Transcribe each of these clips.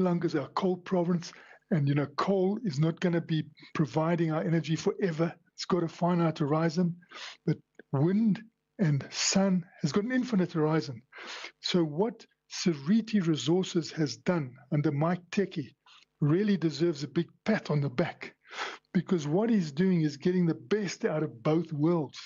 longer is our coal province. And, coal is not going to be providing our energy forever. It's got a finite horizon. But wind and sun has got an infinite horizon. So what Seriti Resources has done under Mike Teki really deserves a big pat on the back, because what he's doing is getting the best out of both worlds.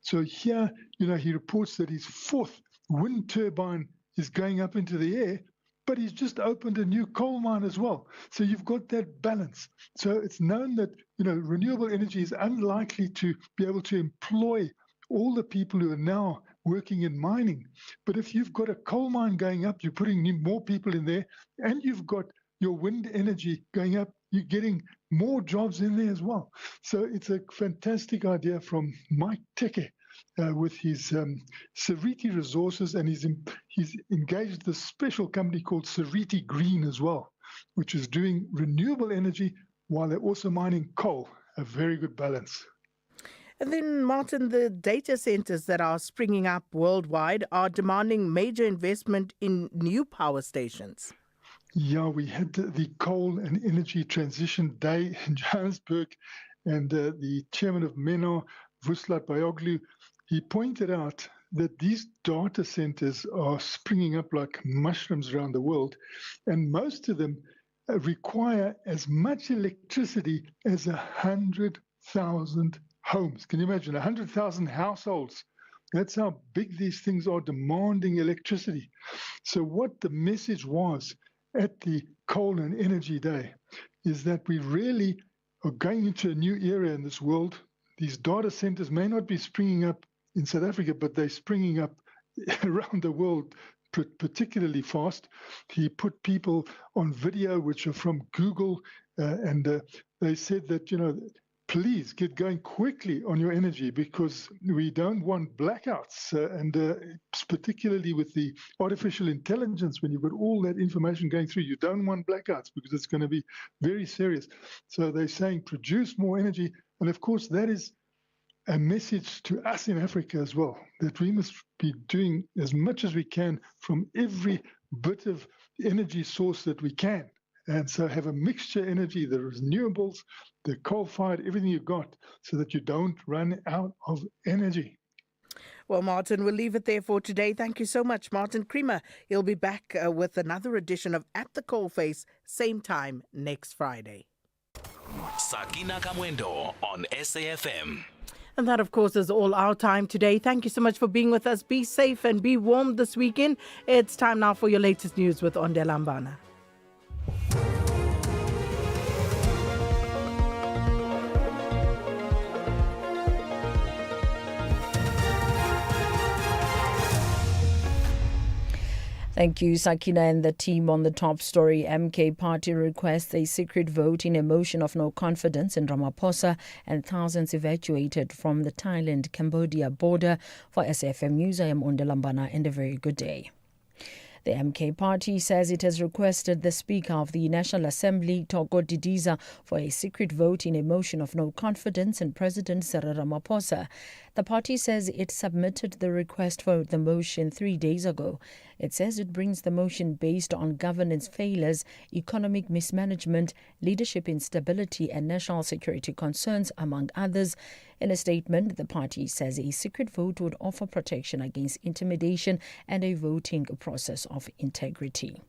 So here, he reports that his fourth wind turbine is going up into the air, but he's just opened a new coal mine as well. So you've got that balance. So it's known that, renewable energy is unlikely to be able to employ all the people who are now working in mining. But if you've got a coal mine going up, you're putting more people in there, and you've got your wind energy going up, you're getting more jobs in there as well. So it's a fantastic idea from Mike Teke with his Seriti Resources, and he's engaged this special company called Seriti Green as well, which is doing renewable energy while they're also mining coal. A very good balance. And then, Martin, the data centers that are springing up worldwide are demanding major investment in new power stations. Yeah, we had the Coal and Energy Transition Day in Johannesburg, and the chairman of MENA, Vuslat Bayoglu, he pointed out that these data centers are springing up like mushrooms around the world, and most of them require as much electricity as 100,000 homes. Can you imagine? 100,000 households. That's how big these things are, demanding electricity. So what the message was at the Coal and Energy Day is that we really are going into a new era in this world. These data centers may not be springing up in South Africa, but they're springing up around the world particularly fast. He put people on video which are from Google, and they said that, please get going quickly on your energy, because we don't want blackouts. And particularly with the artificial intelligence, when you've got all that information going through, you don't want blackouts because it's going to be very serious. So they're saying produce more energy. And of course, that is a message to us in Africa as well, that we must be doing as much as we can from every bit of energy source that we can. And so have a mixture energy, the renewables, the coal-fired, everything you've got, so that you don't run out of energy. Well, Martin, we'll leave it there for today. Thank you so much, Martin Creamer. He'll be back with another edition of At the Coalface, same time next Friday. Sakina Kamwendo on SAFM. And that, of course, is all our time today. Thank you so much for being with us. Be safe and be warm this weekend. It's time now for your latest news with Ondelambana. Thank you, Sakina and the team on the top story. MK Party requests a secret vote in a motion of no confidence in Ramaphosa, and thousands evacuated from the Thailand-Cambodia border. For SAFM News, I am Ondelambana, and a very good day. The MK Party says it has requested the Speaker of the National Assembly, Thoko Didiza, for a secret vote in a motion of no confidence in President Cyril Ramaphosa. The party says it submitted the request for the motion 3 days ago. It says it brings the motion based on governance failures, economic mismanagement, leadership instability and national security concerns, among others. In a statement, the party says a secret vote would offer protection against intimidation and a voting process of integrity.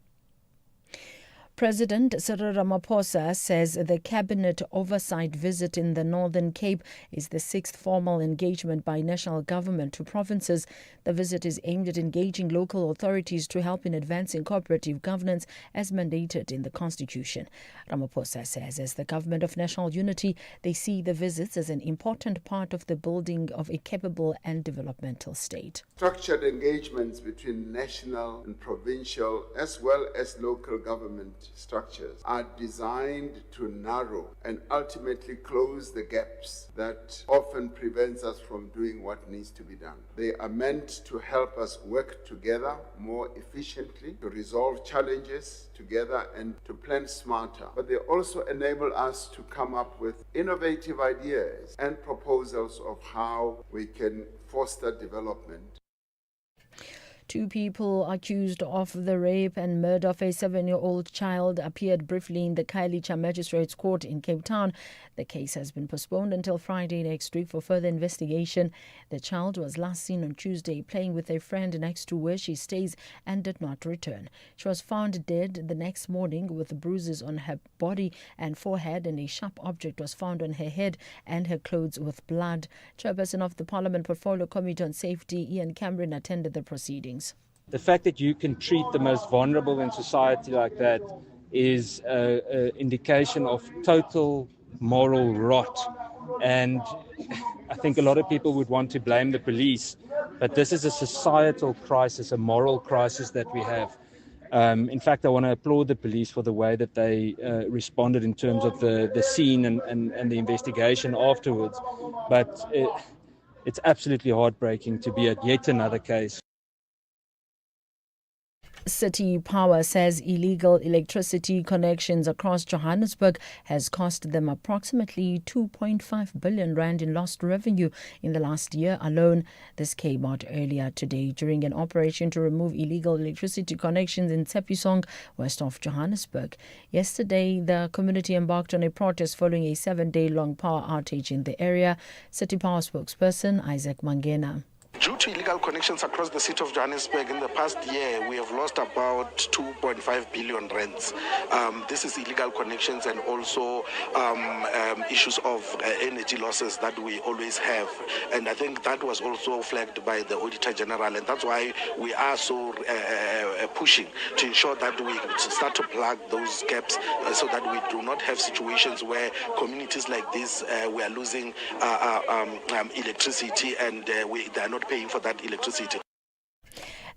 President Cyril Ramaphosa says the cabinet oversight visit in the Northern Cape is the 6th formal engagement by national government to provinces. The visit is aimed at engaging local authorities to help in advancing cooperative governance as mandated in the Constitution. Ramaphosa says as the government of national unity, they see the visits as an important part of the building of a capable and developmental state. Structured engagements between national and provincial as well as local government structures are designed to narrow and ultimately close the gaps that often prevents us from doing what needs to be done. They are meant to help us work together more efficiently, to resolve challenges together and to plan smarter. But they also enable us to come up with innovative ideas and proposals of how we can foster development. Two people accused of the rape and murder of a 7-year-old child appeared briefly in the Khayelitsha Magistrates Court in Cape Town. The case has been postponed until Friday next week for further investigation. The child was last seen on Tuesday playing with a friend next to where she stays and did not return. She was found dead the next morning with bruises on her body and forehead, and a sharp object was found on her head and her clothes with blood. Chairperson of the Parliament Portfolio Committee on Safety, Ian Cameron, attended the proceedings. The fact that you can treat the most vulnerable in society like that is an indication of total moral rot. And I think a lot of people would want to blame the police, but this is a societal crisis, a moral crisis that we have. In fact, I want to applaud the police for the way that they responded in terms of the scene and the investigation afterwards. But it's absolutely heartbreaking to be at yet another case. City Power says illegal electricity connections across Johannesburg has cost them approximately 2.5 billion rand in lost revenue in the last year alone. This came out earlier today during an operation to remove illegal electricity connections in Tsepisong, west of Johannesburg. Yesterday, the community embarked on a protest following a 7-day-long power outage in the area. City Power spokesperson Isaac Mangena. Due to illegal connections across the city of Johannesburg, in the past year, we have lost about 2.5 billion rands. This is illegal connections and also issues of energy losses that we always have. And I think that was also flagged by the Auditor General, and that's why we are so pushing to ensure that we start to plug those gaps so that we do not have situations where communities like this, we are losing electricity and they are not paying for that electricity.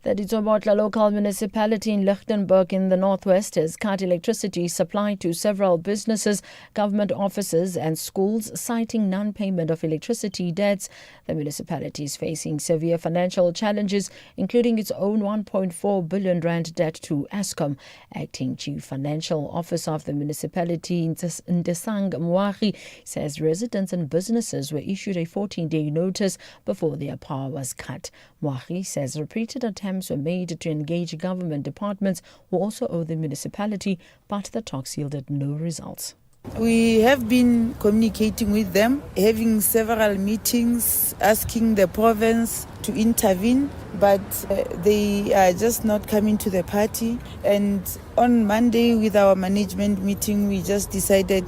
The Ditsobotla local municipality in Lichtenburg in the northwest has cut electricity supply to several businesses, government offices and schools, citing non-payment of electricity debts. The municipality is facing severe financial challenges, including its own 1.4 billion rand debt to Eskom. Acting Chief Financial Officer of the municipality, Ndesang Mwagi, says residents and businesses were issued a 14-day notice before their power was cut. Mwagi says repeated attempts were made to engage government departments who also owe the municipality, but the talks yielded no results. We have been communicating with them, having several meetings, asking the province to intervene, but they are just not coming to the party. And on Monday with our management meeting, we just decided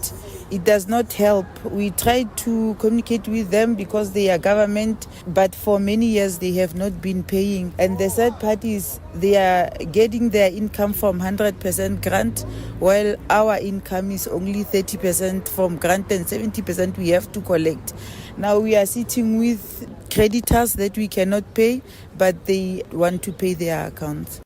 it does not help. We tried to communicate with them because they are government, but for many years they have not been paying. And the third party is they are getting their income from 100% grant, while our income is only 30% from grant and 70% we have to collect. Now we are sitting with creditors that we cannot pay, but they want to pay their accounts.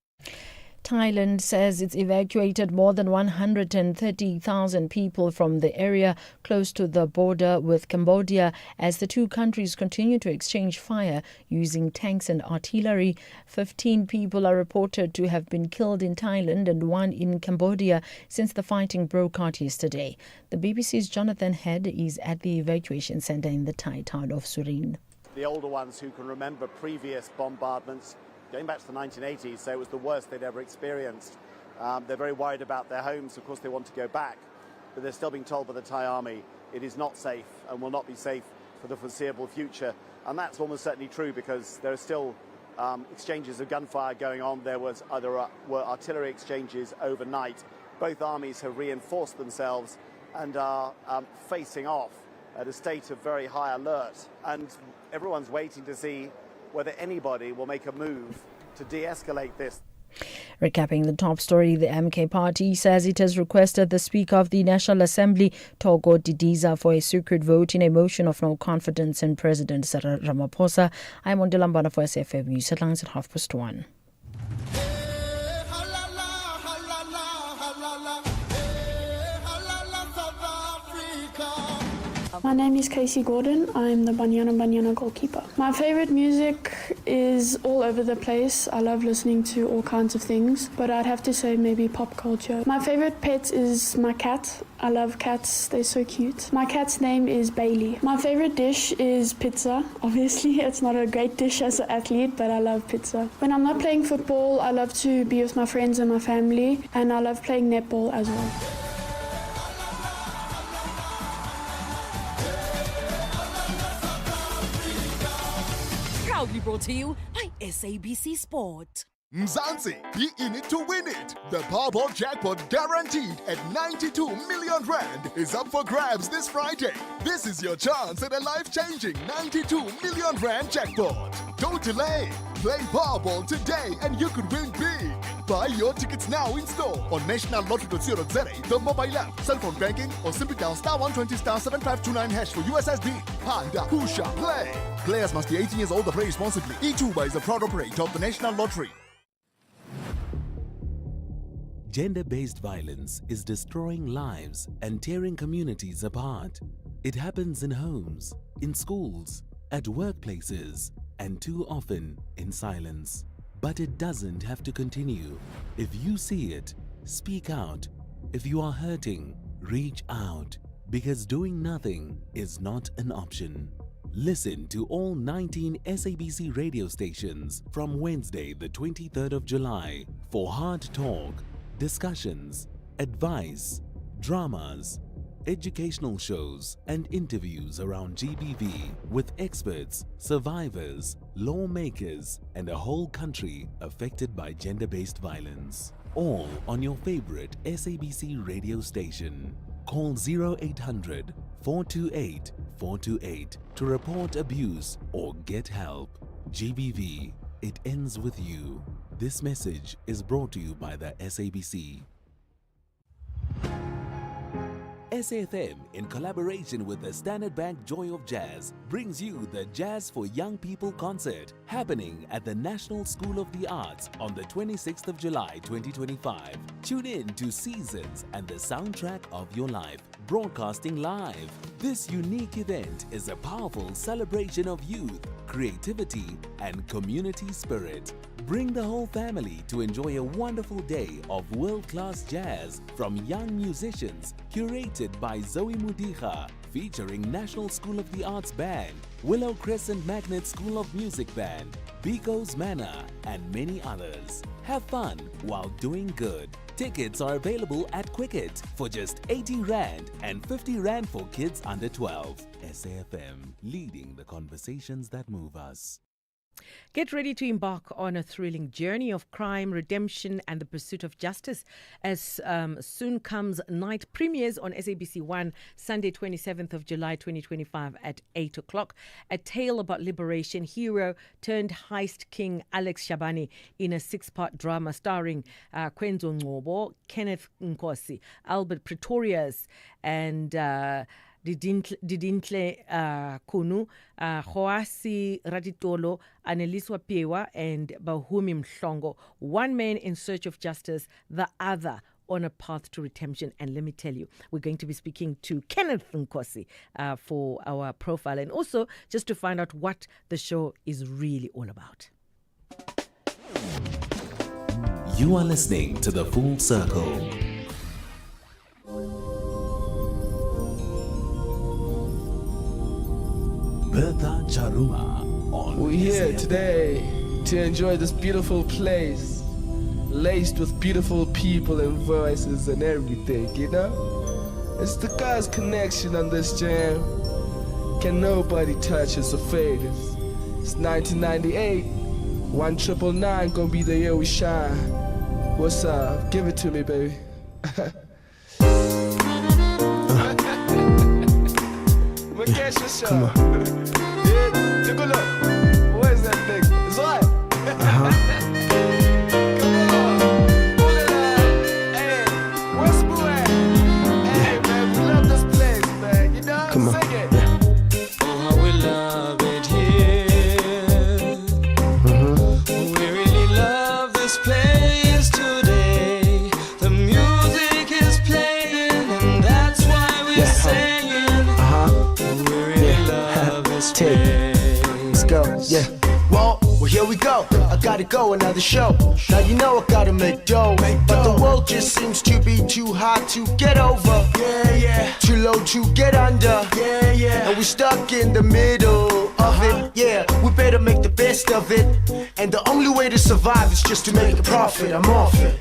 Thailand says it's evacuated more than 130,000 people from the area close to the border with Cambodia as the two countries continue to exchange fire using tanks and artillery. 15 people are reported to have been killed in Thailand and 1 in Cambodia since the fighting broke out yesterday. The BBC's Jonathan Head is at the evacuation centre in the Thai town of Surin. The older ones who can remember previous bombardments going back to the 1980s, so it was the worst they'd ever experienced. They're very worried about their homes. Of course, they want to go back, but they're still being told by the Thai army it is not safe and will not be safe for the foreseeable future. And that's almost certainly true because there are still exchanges of gunfire going on. There were artillery exchanges overnight. Both armies have reinforced themselves and are facing off at a state of very high alert. And everyone's waiting to see whether anybody will make a move to de-escalate this. Recapping the top story, the MK party says it has requested the Speaker of the National Assembly, Togo Didiza, for a secret vote in a motion of no confidence in President Cyril Ramaphosa. I'm on Dilambana for SFM News Headlines at 1:30. My name is Casey Gordon. I'm the Banyana goalkeeper. My favorite music is all over the place. I love listening to all kinds of things, but I'd have to say maybe pop culture. My favorite pet is my cat. I love cats. They're so cute. My cat's name is Bailey. My favorite dish is pizza. Obviously, it's not a great dish as an athlete, but I love pizza. When I'm not playing football, I love to be with my friends and my family, and I love playing netball as well. Proudly brought to you by SABC Sport. Mzansi, be in it to win it. The Powerball jackpot guaranteed at 92 million rand is up for grabs this Friday. This is your chance at a life-changing 92 million rand jackpot. Don't delay. Play Powerball today and you could win big. Buy your tickets now in store on nationallottery.co.za, the mobile app, cell phone banking, or simply dial *120 *7529# for USSD. Panda, Pusha, play. Players must be 18 years old or play responsibly. E2 is a proud operator of the National Lottery. Gender-based violence is destroying lives and tearing communities apart. It happens in homes, in schools, at workplaces, and too often in silence. But it doesn't have to continue. If you see it, speak out. If you are hurting, reach out. Because doing nothing is not an option. Listen to all 19 SABC radio stations from Wednesday, the 23rd of July for hard talk, discussions, advice, dramas, educational shows and interviews around GBV with experts, survivors, lawmakers and a whole country affected by gender-based violence. All on your favorite SABC radio station. Call 0800 428 428 to report abuse or get help. GBV, it ends with you. This message is brought to you by the SABC. SAFM, in collaboration with the Standard Bank Joy of Jazz, brings you the Jazz for Young People concert happening at the National School of the Arts on the 26th of July 2025. Tune in to Seasons and the Soundtrack of Your Life, broadcasting live. This unique event is a powerful celebration of youth, creativity, and community spirit. Bring the whole family to enjoy a wonderful day of world-class jazz from young musicians, curated by Zoe Mudicha, featuring National School of the Arts Band, Willow Crescent Magnet School of Music Band, Biko's Manor, and many others. Have fun while doing good. Tickets are available at Quicket for just 80 Rand and 50 Rand for kids under 12. SAFM, leading the conversations that move us. Get ready to embark on a thrilling journey of crime, redemption and the pursuit of justice as soon comes night premieres on SABC 1 Sunday 27th of July 2025 at 8 o'clock. A tale about liberation hero turned heist king Alex Shabani in a 6-part drama starring Kwenzo Ngcobo, Kenneth Nkosi, Albert Pretorius and Didintle Kunu, Hoasi Raditolo, Aneliswa Piewa, and Bahumi Mhlongo. One man in search of justice, the other on a path to redemption. And let me tell you, we're going to be speaking to Kenneth Nkosi for our profile and also just to find out what the show is really all about. You are listening to The Full Circle. Bertha Charuma on We're here today to enjoy this beautiful place, laced with beautiful people and voices and everything, you know? It's the God's connection on this jam. Can nobody touch us or fade us? It's 1998, 1999 gonna be the year we shine. What's up? Give it to me, baby. Come on. Take a look. Where's that thing? It's what? Come on. Pull it up. Hey, where's Boo at? Hey, man, we love this place, man. You know? Come on. Sing it. Yeah. Oh, how we love it here. We really love this place today. The music is playing, and that's why we're singing. gotta go, another show. Now you know I gotta make dough, but the world just seems to be too hard to get over. Yeah, yeah. Too low to get under. Yeah, yeah. And we stuck in the middle of it. Yeah, we better make the best of it. And the only way to survive is just to make a profit. I'm off it.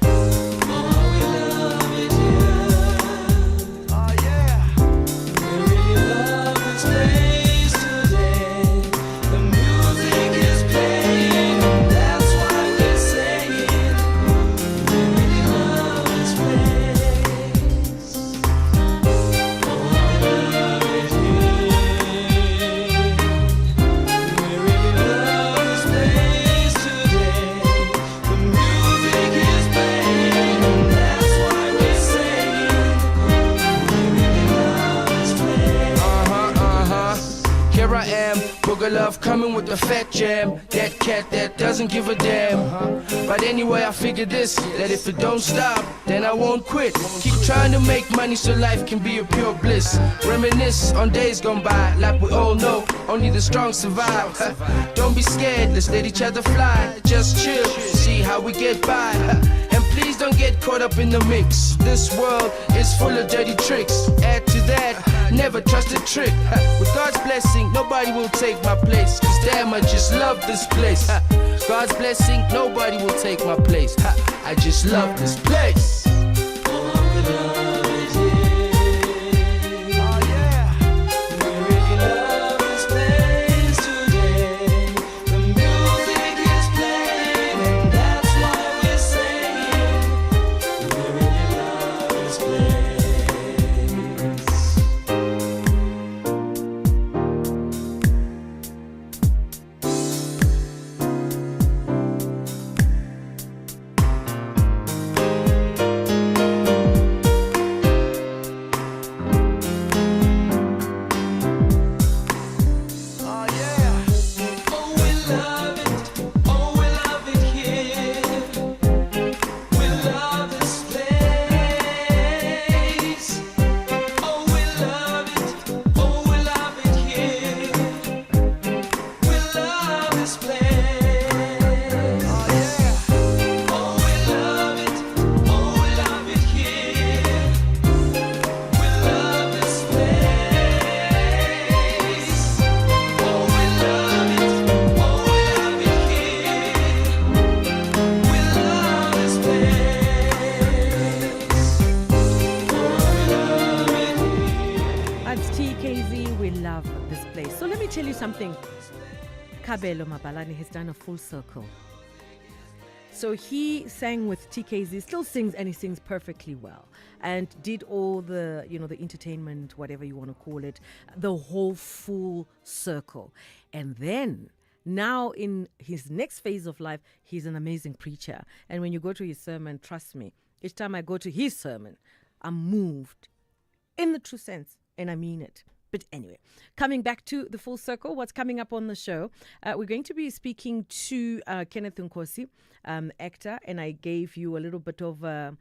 Love coming with the fat jam, that cat that doesn't give a damn. But anyway, I figured this, that if it don't stop, then I won't quit. Keep trying to make money so life can be a pure bliss. Reminisce on days gone by, like we all know, only the strong survive. Don't be scared, let's let each other fly. Just chill, see how we get by. And please don't get caught up in the mix. This world is full of dirty tricks. Add to that, never trust a trick. With God's blessing, nobody will take my place. Cause damn, I just love this place. God's blessing, nobody will take my place. I just love this place. Kabelo Mabalani has done a full circle. So he sang with TKZ, still sings, and he sings perfectly well, and did all the, the entertainment, whatever you want to call it, the whole full circle. And then now in his next phase of life, he's an amazing preacher. And when you go to his sermon, trust me, each time I go to his sermon, I'm moved in the true sense, and I mean it. But anyway, coming back to the full circle, what's coming up on the show? We're going to be speaking to Kenneth Nkosi, actor, and I gave you a little bit of a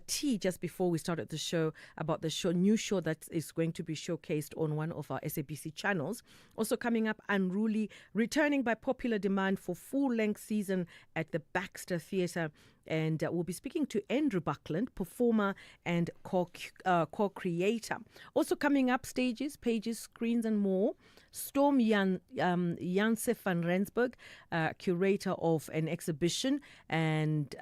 tea just before we started the show about the new show that is going to be showcased on one of our SABC channels. Also coming up, Unruly, returning by popular demand for full-length season at the Baxter Theatre. And we'll be speaking to Andrew Buckland, performer and co-creator. Also coming up, stages, pages, screens and more. Storm Janse van Rensburg, curator of an exhibition. And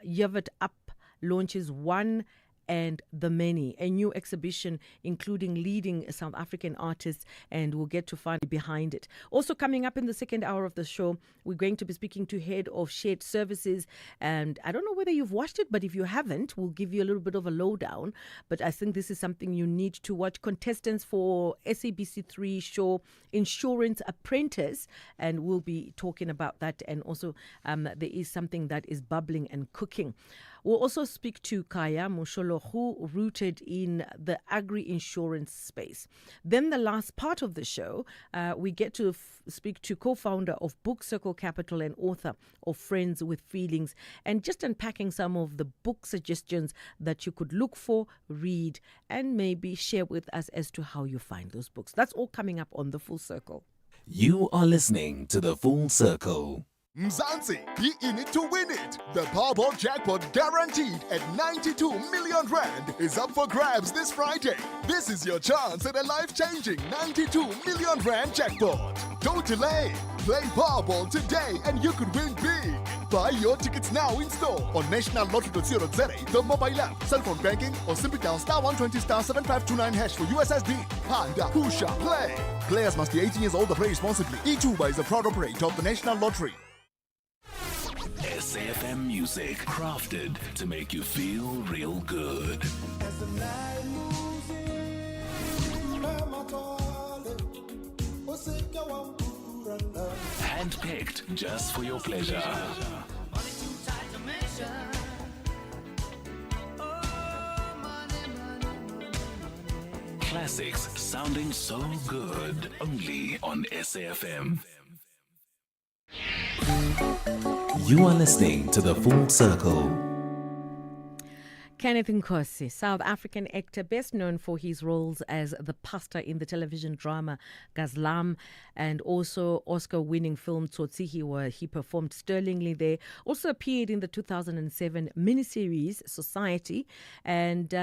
Yvet Up launches One and the Many, a new exhibition including leading South African artists, and we'll get to find behind it. Also coming up in the second hour of the show, we're going to be speaking to head of shared services, and I don't know whether you've watched it, but if you haven't, we'll give you a little bit of a lowdown. But I think this is something you need to watch. Contestants for SABC3 show Insurance Apprentice, and we'll be talking about that. And also there is something that is bubbling and cooking. We'll also speak to Kaya Mosholohu, rooted in the agri-insurance space. Then the last part of the show, we get to speak to co-founder of Book Circle Capital and author of Friends with Feelings, and just unpacking some of the book suggestions that you could look for, read, and maybe share with us as to how you find those books. That's all coming up on The Full Circle. You are listening to The Full Circle. Mzansi, be in it to win it. The Powerball jackpot guaranteed at 92 million rand is up for grabs this Friday. This is your chance at a life-changing 92 million rand jackpot. Don't delay. Play Powerball today and you could win big. Buy your tickets now in store on nationallottery.co.za, the mobile app, cell phone banking, or simply dial *120 *7529# for USSD. Panda, Pusha, play. Players must be 18 years old to play responsibly. E2 is a proud operator of the National Lottery. SAFM music, crafted to make you feel real good. Handpicked just for your pleasure. Classics sounding so good, only on SAFM. You are listening to The Full Circle. Kenneth Nkosi, South African actor best known for his roles as the pastor in the television drama Gazlam and also Oscar-winning film Tsotsi, where he performed sterlingly there. Also appeared in the 2007 miniseries Society and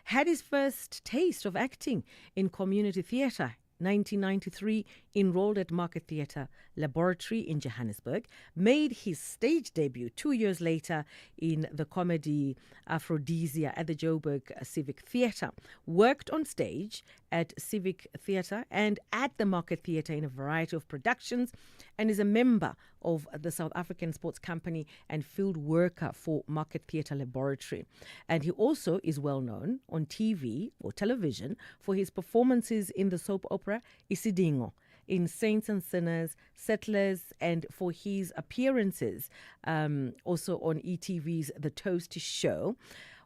had his first taste of acting in community theatre. 1993, enrolled at Market Theatre Laboratory in Johannesburg, made his stage debut 2 years later in the comedy Aphrodisia at the Joburg Civic Theatre, worked on stage at Civic Theatre and at the Market Theatre in a variety of productions, and is a member of the South African Sports Company and field worker for Market Theatre Laboratory. And he also is well known on TV or television for his performances in the soap opera Isidingo, in Saints and Sinners, Settlers, and for his appearances also on ETV's The Toast Show.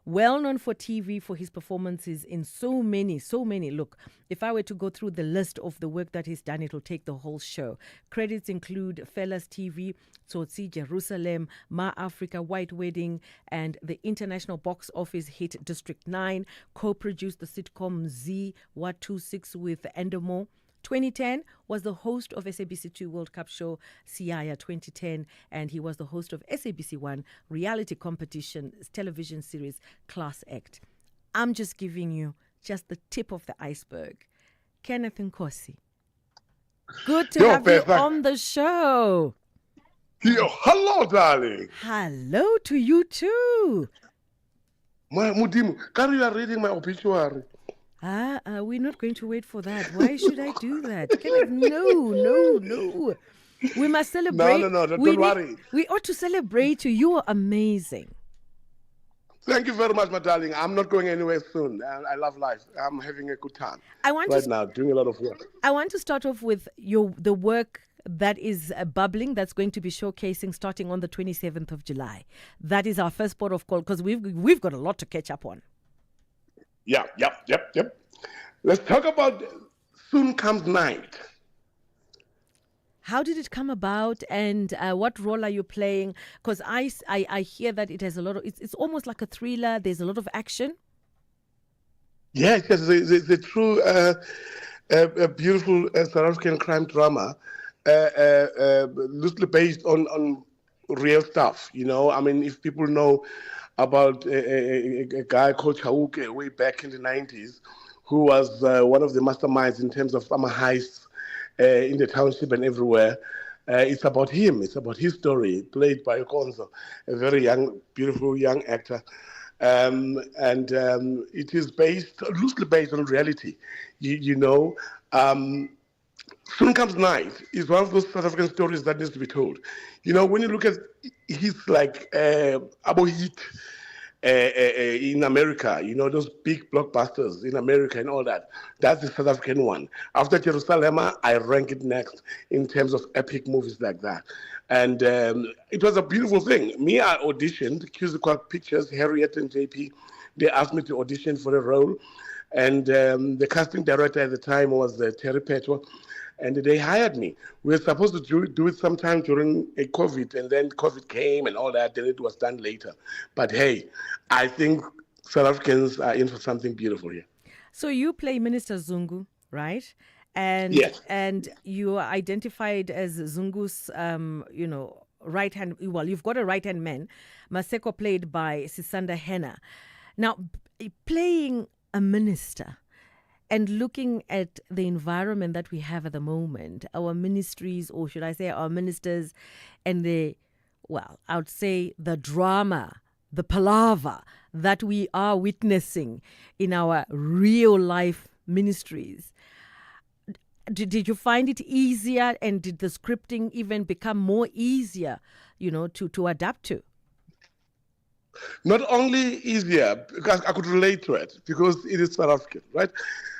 Well known for TV for his performances in so many. Look, if I were to go through the list of the work that he's done, it will take the whole show. Credits include Fellas TV, Tsotsi, Jerusalem, Ma Africa, White Wedding, and the international box office hit District 9. Co-produced the sitcom Z 126 with Endemo. 2010 was the host of SABC2 World Cup show Siaya 2010, and he was the host of SABC1 reality competition television series Class Act. I'm just giving you just the tip of the iceberg. Kenneth Nkosi, good to have you on the show. Yo, hello, darling. Hello to you too. Mudimu, you are reading my obituary. We're not going to wait for that. Why should I do that? No. We must celebrate. No, don't worry. We ought to celebrate you. You are amazing. Thank you very much, my darling. I'm not going anywhere soon. I love life. I'm having a good time now, doing a lot of work. I want to start off with the work that is bubbling, that's going to be showcasing starting on the 27th of July. That is our first port of call because we've got a lot to catch up on. Yep. Let's talk about Soon Comes Night. How did it come about, and what role are you playing? Because I hear that it has a lot of, it's almost like a thriller. There's a lot of action. Yes, it's a true, a beautiful South African crime drama, loosely based on real stuff. You know, I mean, if people know about a guy called Chauke way back in the 90s, who was one of the masterminds in terms of farmer heists in the township and everywhere. It's about him. It's about his story, played by Okonzo, a very young, beautiful young actor. It is loosely based on reality. Soon Comes Night is one of those South African stories that needs to be told. You know, when you look at his like Abo Hit in America, you know, those big blockbusters in America and all that, that's the South African one. After Jerusalem, I rank it next in terms of epic movies like that. And it was a beautiful thing. Me, I auditioned, Cusiquak Pictures, Harriet and JP, they asked me to audition for the role. And the casting director at the time was Terry Petro. And they hired me. We were supposed to do it sometime during a COVID, and then COVID came and all that, then it was done later. But hey, I think South Africans are in for something beautiful here. So you play Minister Zungu, right? And yes. And you are identified as Zungu's, right-hand, well, you've got a right-hand man, Maseko, played by Sisanda Henna. Now, playing a minister and looking at the environment that we have at the moment, our ministries, or should I say our ministers, and I would say the drama, the palaver that we are witnessing in our real life ministries. Did you find it easier, and did the scripting even become more easier, to adapt to? Not only easier, because I could relate to it, because it is South African, right?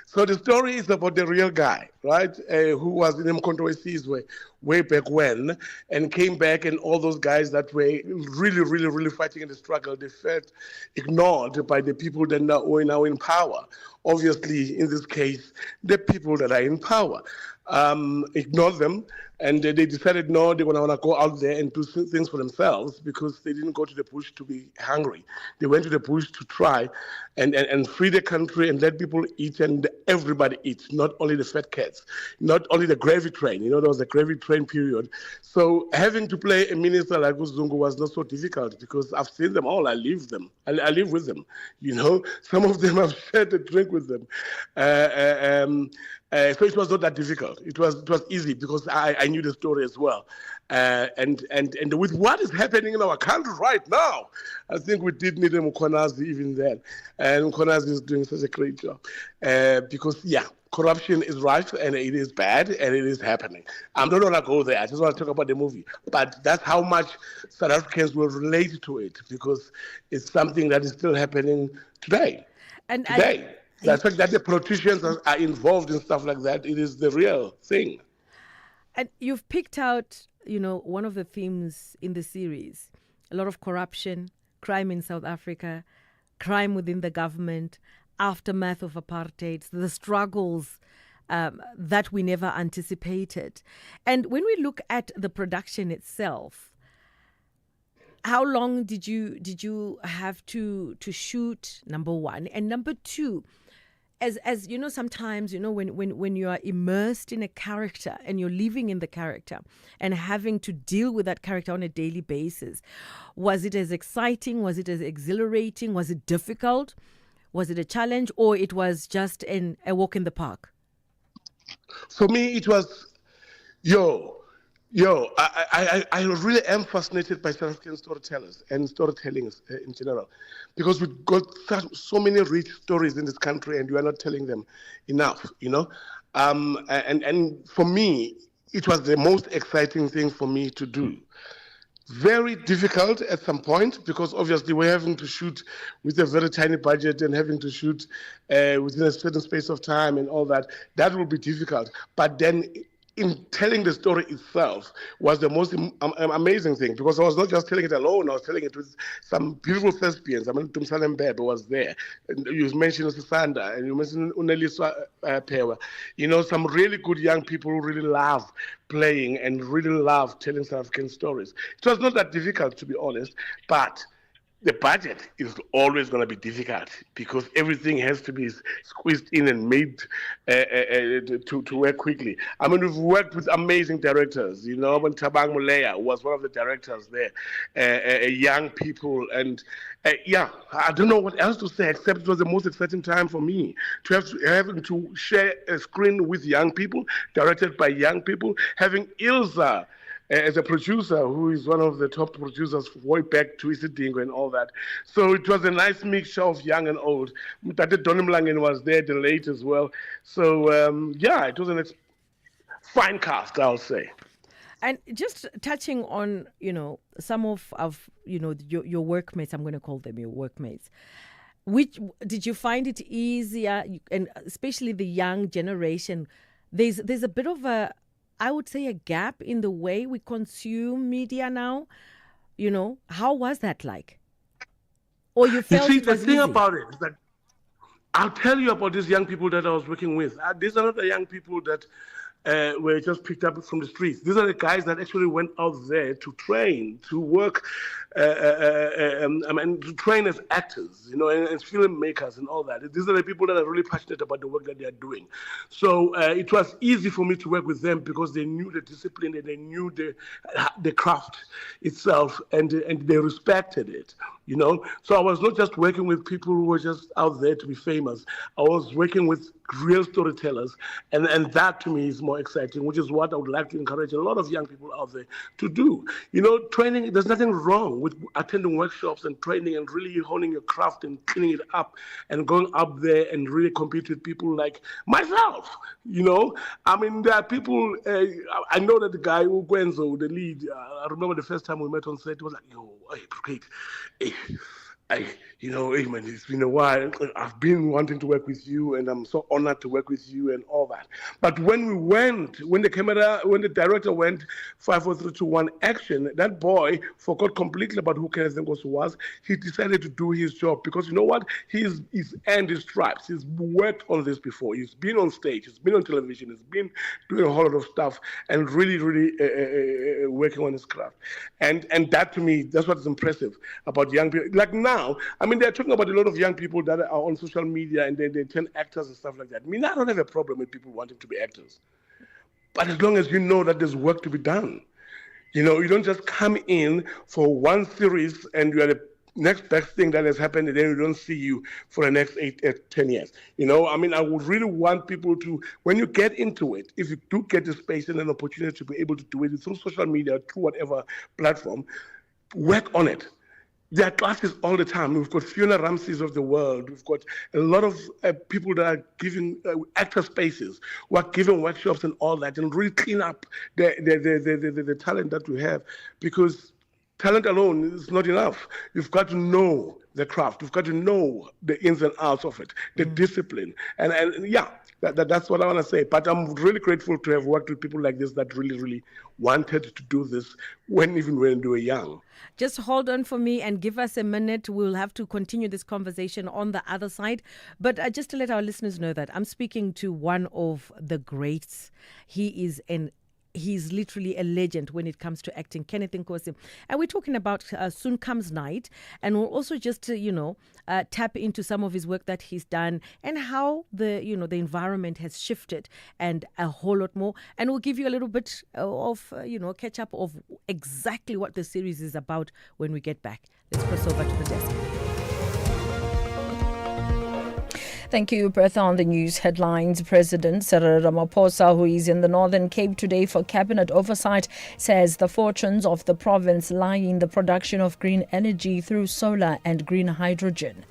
So the story is about the real guy, right, who was in the controversies way back when, and came back, and all those guys that were really, really, really fighting in the struggle, they felt ignored by the people that were now in power. Obviously, in this case, the people that are in power ignored them, and they decided, no, they want to go out there and do things for themselves, because they didn't go to the bush to be hungry. They went to the bush to try and free the country and let people eat, and everybody eats, not only the fat cats, not only the gravy train. There was a gravy train period. So having to play a minister like Uzungu was not so difficult, because I've seen them all. I live them. I live with them. Some of them I've shared a drink with them. So it was not that difficult. It was easy, because I knew the story as well. And with what is happening in our country right now, I think we did need a Mkonazi even then. And Mkonazi is doing such a great job. Because, corruption is rife, and it is bad, and it is happening. I'm not going to go there. I just want to talk about the movie. But that's how much South Africans will relate to it, because it's something that is still happening today. The fact that the politicians are involved in stuff like that, it is the real thing. And you've picked out, one of the themes in the series, a lot of corruption, crime in South Africa, crime within the government, aftermath of apartheid, the struggles that we never anticipated. And when we look at the production itself, how long did you have to shoot, number one? And number two, as you know, sometimes, when you are immersed in a character and you're living in the character and having to deal with that character on a daily basis, was it as exciting? Was it as exhilarating? Was it difficult? Was it a challenge, or it was just a walk in the park? For me, it was, I really am fascinated by South African storytellers and storytelling in general, because we've got so many rich stories in this country, and we are not telling them enough, And for me, it was the most exciting thing for me to do. Very difficult at some point, because obviously we're having to shoot with a very tiny budget and having to shoot within a certain space of time and all that. That will be difficult. But then in telling the story itself was the most amazing thing, because I was not just telling it alone, I was telling it with some beautiful thespians. Tumsana Mbebe was there. And you mentioned Sisanda, and you mentioned Uneliswa Pewa. Some really good young people who really love playing and really love telling South African stories. It was not that difficult, to be honest, but the budget is always going to be difficult, because everything has to be squeezed in and made to work quickly. We've worked with amazing directors. When Tabang Muleya was one of the directors there, young people, and I don't know what else to say, except it was the most exciting time for me to having to share a screen with young people, directed by young people, having Ilza as a producer, who is one of the top producers way back to Isidingo and all that. So it was a nice mixture of young and old. Mtate Donimlangen was there, the late as well. So, it was a fine cast, I'll say. And just touching on, some of your workmates, I'm going to call them your workmates, which did you find it easier, and especially the young generation, there's a bit of I would say a gap in the way we consume media now. How was that like? Or you felt it was the thing easy? About it is that I'll tell you about these young people that I was working with. These are not the young people that were just picked up from the streets. These are the guys that actually went out there to train, to work, to train as actors, and as filmmakers and all that. These are the people that are really passionate about the work that they are doing. So it was easy for me to work with them because they knew the discipline and they knew the craft itself, and they respected it. So I was not just working with people who were just out there to be famous. I was working with real storytellers, and that to me is more exciting, which is what I would like to encourage a lot of young people out there to do. Training, there's nothing wrong with attending workshops and training and really honing your craft and cleaning it up and going up there and really compete with people like myself. There are people, I know that the guy, Ugwenzo, the lead, I remember the first time we met on set, it was like, yo, hey, great. Hey, man, it's been a while. I've been wanting to work with you, and I'm so honored to work with you and all that. But when the director went 5, 4, 3, 2, 1 action, that boy forgot completely about who Kenneth Nkosi was. He decided to do his job because you know what? He's earned his stripes. He's worked on this before. He's been on stage. He's been on television. He's been doing a whole lot of stuff and really, really working on his craft. And that to me, that's what's impressive about young people. Like now, they're talking about a lot of young people that are on social media and they turn actors and stuff like that. I don't have a problem with people wanting to be actors. But as long as you know that there's work to be done. You don't just come in for one series and you are the next best thing that has happened and then we don't see you for the next 10 years. I would really want people to, when you get into it, if you do get the space and an opportunity to be able to do it through social media, through whatever platform, work on it. There are classes all the time. We've got Fiona Ramses of the world. We've got a lot of people that are giving actor spaces, who are giving workshops and all that, and really clean up the talent that we have. Because talent alone is not enough. You've got to know the craft. You've got to know the ins and outs of it, the discipline. And yeah, that's what I want to say. But I'm really grateful to have worked with people like this that really, really wanted to do this even when they were young. Just hold on for me and give us a minute. We'll have to continue this conversation on the other side. But just to let our listeners know that I'm speaking to one of the greats. He's literally a legend when it comes to acting, Kenneth Nkosi. And we're talking about Soon Comes Night. And we'll also just, tap into some of his work that he's done and how the environment has shifted and a whole lot more. And we'll give you a little bit of, catch up of exactly what the series is about when we get back. Let's cross over to the desk. Thank you, Bertha. On the news headlines, President Cyril Ramaphosa, who is in the Northern Cape today for cabinet oversight, says the fortunes of the province lie in the production of green energy through solar and green hydrogen.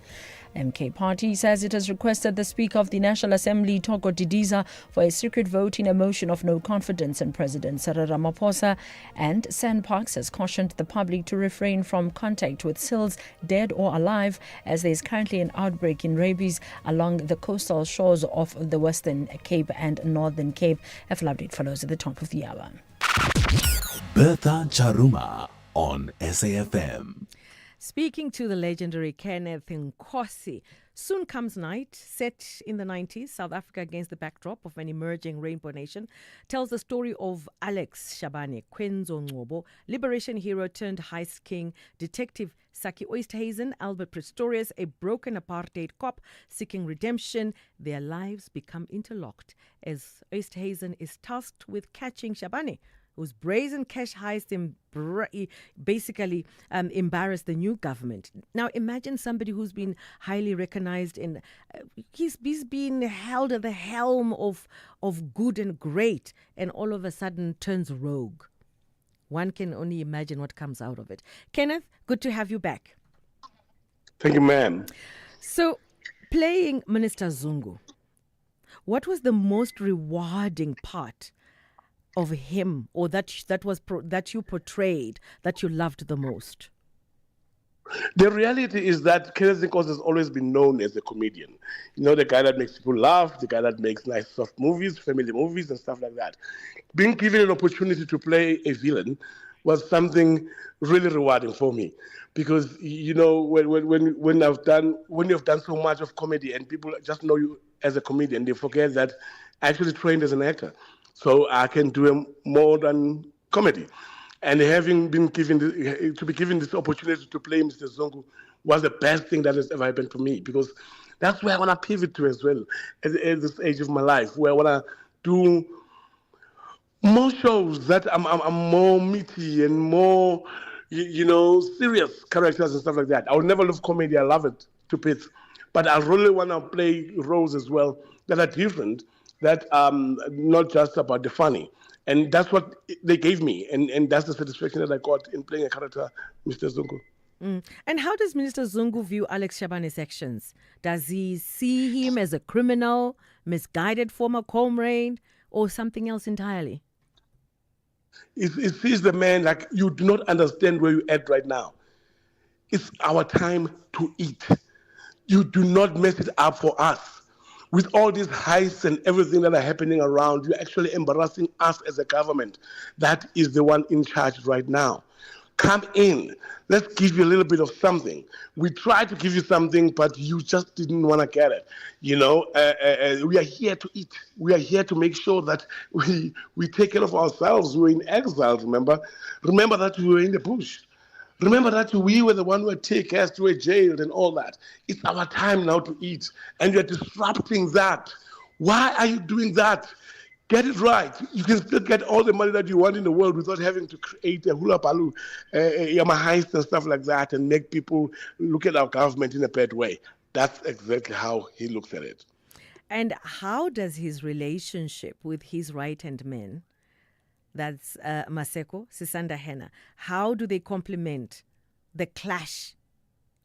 MK Party says it has requested the Speaker of the National Assembly, Thoko Didiza, for a secret vote in a motion of no confidence in President Cyril Ramaphosa. And Sandparks has cautioned the public to refrain from contact with seals, dead or alive, as there is currently an outbreak in rabies along the coastal shores of the Western Cape and Northern Cape. A full update follows at the top of the hour. Bertha Charuma on SAFM. Speaking to the legendary Kenneth Nkosi, Soon Comes Night, set in the 90s, South Africa against the backdrop of an emerging rainbow nation, tells the story of Alex Shabane, Kwenzo Ngcobo, liberation hero turned heist king, Detective Saki Oosthuizen, Albert Pistorius, a broken apartheid cop seeking redemption. Their lives become interlocked as Oosthuizen is tasked with catching Shabane, whose brazen cash heist basically embarrassed the new government. Now imagine somebody who's been highly recognized and he's been held at the helm of good and great, and all of a sudden turns rogue. One can only imagine what comes out of it. Kenneth, good to have you back. Thank you, ma'am. So, playing Minister Zungu, what was the most rewarding part of him, or that you portrayed, that you loved the most? The reality is that Kenneth Nkosi has always been known as a comedian. The guy that makes people laugh, the guy that makes nice soft movies, family movies and stuff like that. Being given an opportunity to play a villain was something really rewarding for me, because when you've done so much of comedy and people just know you as a comedian, they forget that I actually trained as an actor. so I can do more than comedy. And having been given this opportunity to play Mr. Zongo was the best thing that has ever happened to me, because that's where I want to pivot to as well at this age of my life, where I want to do more shows that I'm more meaty and more, serious characters and stuff like that. I would never love comedy. I love it to bits. But I really want to play roles as well that are different, that not just about the funny. And that's what they gave me. And that's the satisfaction that I got in playing a character, Mr. Zungu. And how does Minister Zungu view Alex Shabane's actions? Does he see him as a criminal, misguided former comrade, or something else entirely? It sees the man like, you do not understand where you're at right now. It's our time to eat. You do not mess it up for us. With all these heists and everything that are happening around, you're actually embarrassing us as a government. That is the one in charge right now. Come in. Let's give you a little bit of something. We tried to give you something, but you just didn't want to get it. We are here to eat. We are here to make sure that we take care of ourselves. We were in exile, remember? Remember that we were in the bush. Remember that we were the one who were taken us to a jail and all that. It's our time now to eat. And you're disrupting that. Why are you doing that? Get it right. You can still get all the money that you want in the world without having to create a hula palu, yama heist and stuff like that, and make people look at our government in a bad way. That's exactly how he looks at it. And how does his relationship with his right-hand man, that's Maseko, Sisanda Hena, how do they complement the clash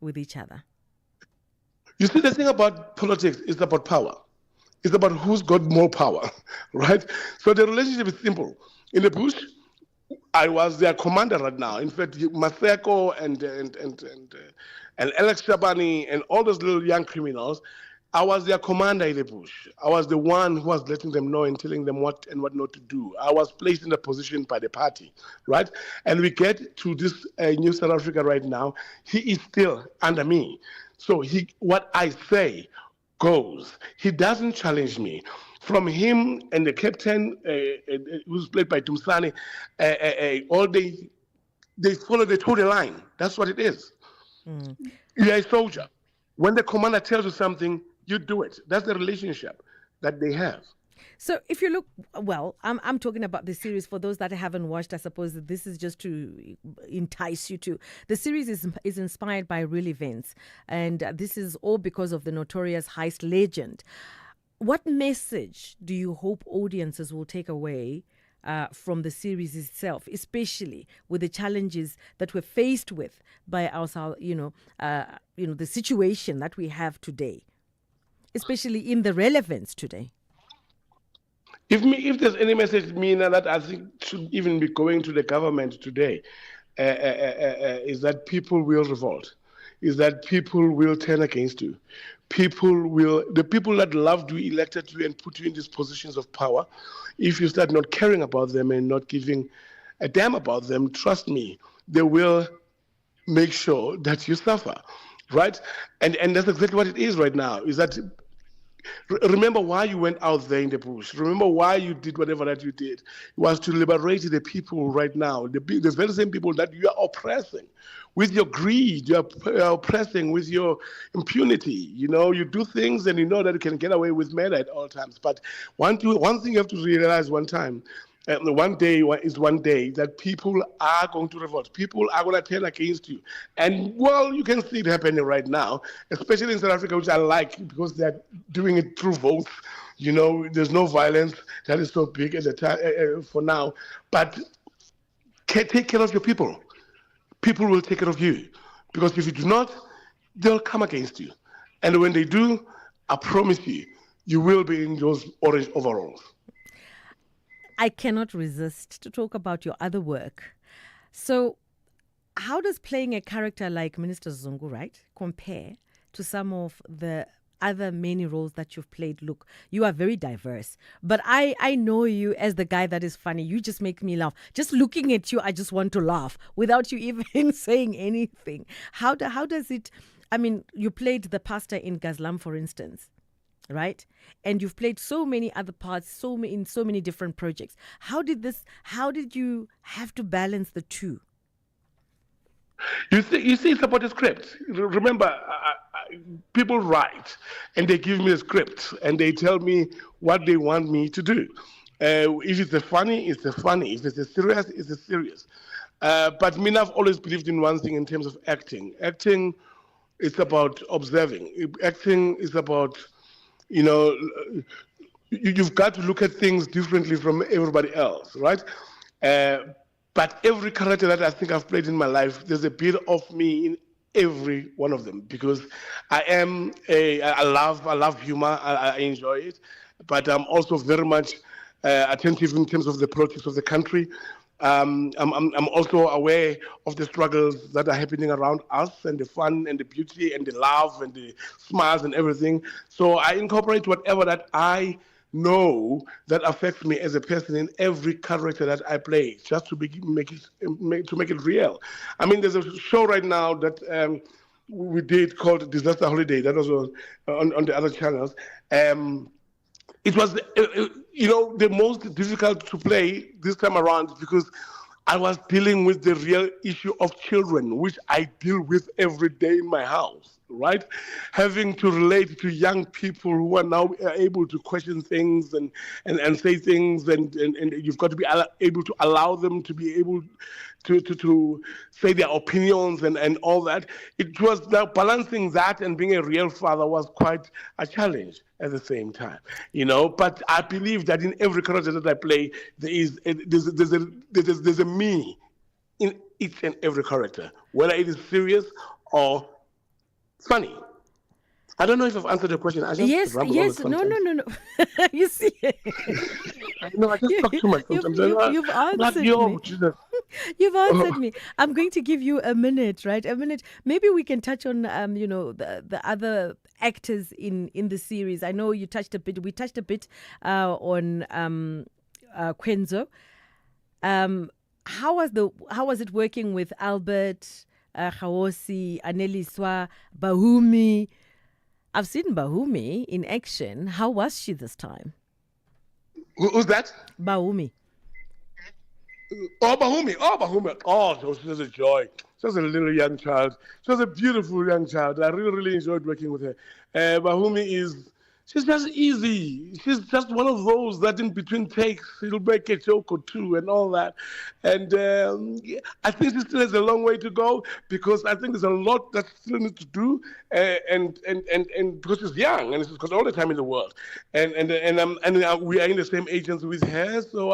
with each other? You see, the thing about politics is about power. It's about who's got more power, right? So the relationship is simple. In the bush, I was their commander right now. In fact, Maseko and Alex Shabani and all those little young criminals, I was their commander in the bush. I was the one who was letting them know and telling them what and what not to do. I was placed in a position by the party, right? And we get to this new South Africa right now. He is still under me. So what I say goes. He doesn't challenge me. From him and the captain, who's played by Tumsani, all they follow the total line. That's what it is. You're a soldier. When the commander tells you something, you do it. That's the relationship that they have. So if you look, well, I'm talking about the series. For those that haven't watched, I suppose that this is just to entice you to. The series is inspired by real events. And this is all because of the notorious heist legend. What message do you hope audiences will take away from the series itself, especially with the challenges that we're faced with by our, the situation that we have today, especially in the relevance today? If there's any message, Mina, that I think should even be going to the government today, is that people will revolt, is that people will turn against you. The people that loved you, elected you, and put you in these positions of power, if you start not caring about them and not giving a damn about them, trust me, they will make sure that you suffer, right? And that's exactly what it is right now, is that remember why you went out there in the bush. Remember why you did whatever that you did. It was to liberate the people right now, the very same people that you are oppressing. With your greed, you are oppressing with your impunity. You do things and you know that you can get away with murder at all times. But one thing you have to realize one day that people are going to revolt. People are going to turn against you. And, well, you can see it happening right now, especially in South Africa, which I like because they're doing it through votes. There's no violence that is so big at the time for now. But take care of your people. People will take care of you. Because if you do not, they'll come against you. And when they do, I promise you, you will be in those orange overalls. I cannot resist to talk about your other work. So how does playing a character like Minister Zungu, right, compare to some of the other many roles that you've played? Look, you are very diverse, but I know you as the guy that is funny. You just make me laugh. Just looking at you, I just want to laugh without you even saying anything. How does it, you played the pastor in Gazlam, for instance. right? And you've played so many other parts, in so many different projects. How did you have to balance the two? You see, it's about the script. Remember, people write, and they give me a script, and they tell me what they want me to do. If it's a funny, it's a funny. If it's a serious, it's a serious. But me, I've always believed in one thing in terms of acting. Acting is about observing. Acting is about, you've got to look at things differently from everybody else, right? But every character that I think I've played in my life, there's a bit of me in every one of them, because I love humor, I enjoy it, but I'm also very much attentive in terms of the politics of the country. I'm also aware of the struggles that are happening around us, and the fun and the beauty and the love and the smiles and everything. So I incorporate whatever that I know that affects me as a person in every character that I play, just to make it real. I mean, there's a show right now that we did called Disaster Holiday. That was on the other channels. It was, the most difficult to play this time around, because I was dealing with the real issue of children, which I deal with every day in my house, right? Having to relate to young people who are now able to question things and say things, and you've got to be able to allow them to be able to say their opinions and all that. It was balancing that and being a real father was quite a challenge at the same time, But I believe that in every character that I play, there's a me in each and every character, whether it is serious or funny. I don't know if I've answered the question. I just yes. No. You see, I just talk too much sometimes. You've answered me. You've answered me. I'm going to give you a minute, right? A minute. Maybe we can touch on, the other actors in the series. I know you touched a bit. We touched a bit on Kwenzo. How was it working with Albert, Khaosi, Aneliswa, Bahumi? I've seen Bahumi in action. How was she this time? Who's that? Bahumi. Oh, Bahumi. Oh, she was a joy. She was a little young child. She was a beautiful young child. I really, really enjoyed working with her. Bahumi she's just easy. She's just one of those that in between takes, she'll make a joke or two and all that. And I think she still has a long way to go, because I think there's a lot that she still needs to do. And because she's young and she's got all the time in the world. And we are in the same agency with her. So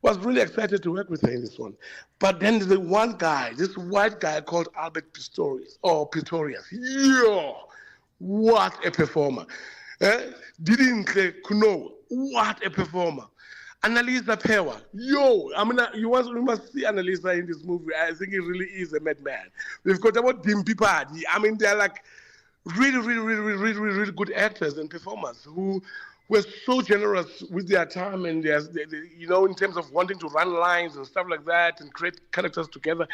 was really excited to work with her in this one. But then there's one guy, this white guy called Albert Pistorius. Yeah. What a performer. Didn't Kuno, what a performer. Annalisa Pewa, you must see Annalisa in this movie. I think he really is a madman. We've got about Dimpi Padi. They're like really, really, really, really, really, really good actors and performers who were so generous with their time and in terms of wanting to run lines and stuff like that and create characters together.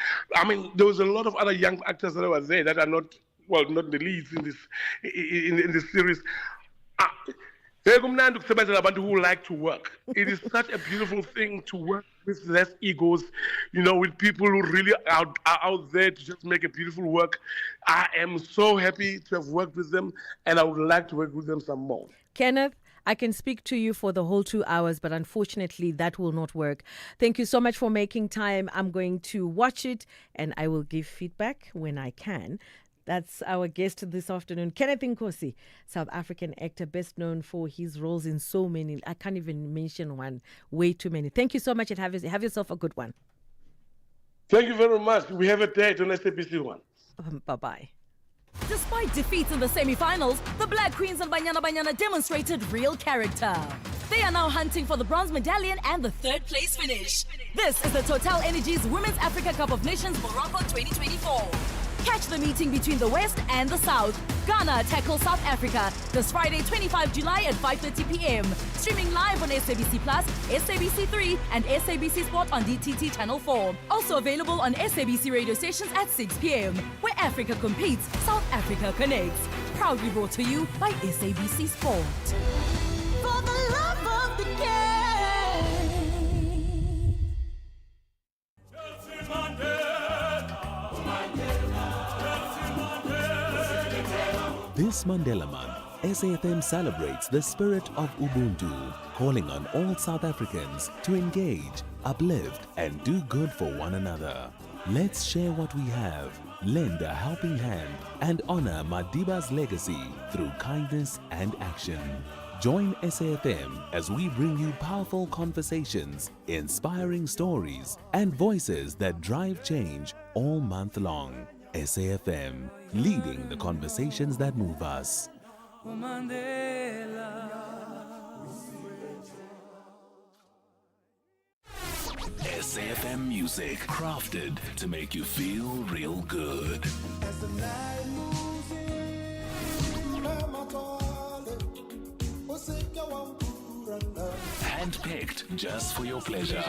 There was a lot of other young actors that were there that are not the leads in this series. Who like to work. It is such a beautiful thing to work with less egos, with people who really are out there to just make a beautiful work. I am so happy to have worked with them, and I would like to work with them some more. Kenneth, I can speak to you for the whole 2 hours, but unfortunately that will not work. Thank you so much for making time. I'm going to watch it and I will give feedback when I can. That's our guest this afternoon, Kenneth Nkosi, South African actor, best known for his roles in so many. I can't even mention one, way too many. Thank you so much and have yourself a good one. Thank you very much. We have a date on SABC One. Bye-bye. Despite defeats in the semi-finals, the Black Queens and Banyana demonstrated real character. They are now hunting for the bronze medallion and the third place finish. This is the Total Energies Women's Africa Cup of Nations Morocco 2024. Catch the meeting between the West and the South. Ghana tackles South Africa this Friday, 25 July at 5:30 p.m. Streaming live on SABC Plus, SABC 3 and SABC Sport on DTT Channel 4. Also available on SABC radio stations at 6 p.m. Where Africa competes, South Africa connects. Proudly brought to you by SABC Sport. For the love of the game. This Mandela Month, SAFM celebrates the spirit of Ubuntu, calling on all South Africans to engage, uplift, and do good for one another. Let's share what we have, lend a helping hand, and honor Madiba's legacy through kindness and action. Join SAFM as we bring you powerful conversations, inspiring stories, and voices that drive change all month long. SAFM, leading the conversations that move us. SAFM music, crafted to make you feel real good. Handpicked just for your pleasure.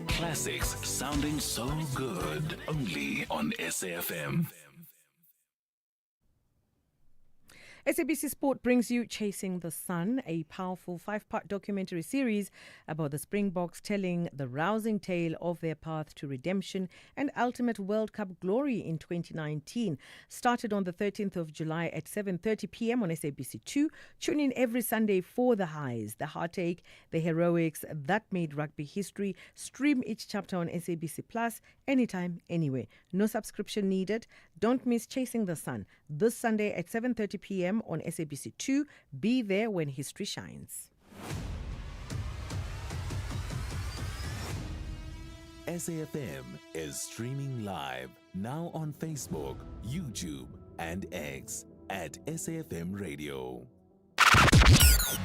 Classics sounding so good, only on SAFM. SABC Sport brings you Chasing the Sun, a powerful 5-part documentary series about the Springboks telling the rousing tale of their path to redemption and ultimate World Cup glory in 2019. Started on the 13th of July at 7:30 p.m. on SABC2. Tune in every Sunday for the highs, the heartache, the heroics that made rugby history. Stream each chapter on SABC Plus anytime, anywhere. No subscription needed. Don't miss Chasing the Sun this Sunday at 7:30 p.m. on SABC2. Be there when history shines. SAFM is streaming live now on Facebook, YouTube, and X at SAFM Radio.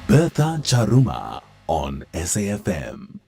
Bertha Charuma on SAFM.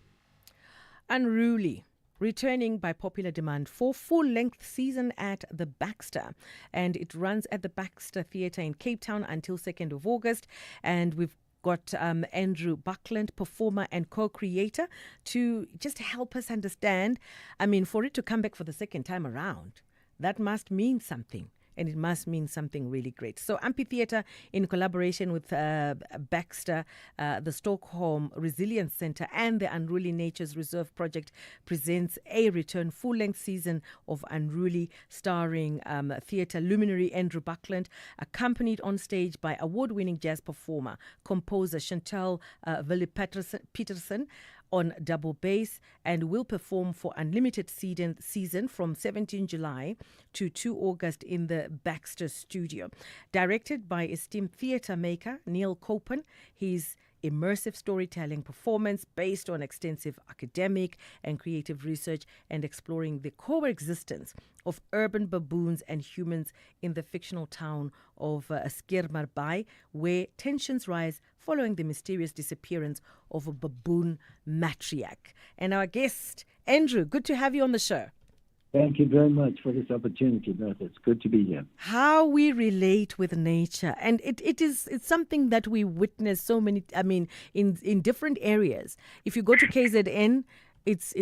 Unruly. Returning by popular demand for full-length season at the Baxter. And it runs at the Baxter Theatre in Cape Town until 2nd of August. And we've got Andrew Buckland, performer and co-creator, to just help us understand. I mean, for it to come back for the second time around, that must mean something. And it must mean something really great. So Amphitheatre, in collaboration with Baxter, the Stockholm Resilience Centre and the Unruly Natures Reserve Project, presents a return full-length season of Unruly, starring theatre luminary Andrew Buckland, accompanied on stage by award-winning jazz performer, composer Chantal Peterson, on double bass, and will perform for unlimited season from 17 July to 2 August in the Baxter Studio. Directed by esteemed theatre maker Neil Copen, his immersive storytelling performance based on extensive academic and creative research and exploring the coexistence of urban baboons and humans in the fictional town of Skiermarby, where tensions rise following the mysterious disappearance of a baboon matriarch. And our guest, Andrew, good to have you on the show. Thank you very much for this opportunity, Bertha. It's good to be here. How we relate with nature, and it's something that we witness so many. I mean, in different areas. If you go to KZN, it's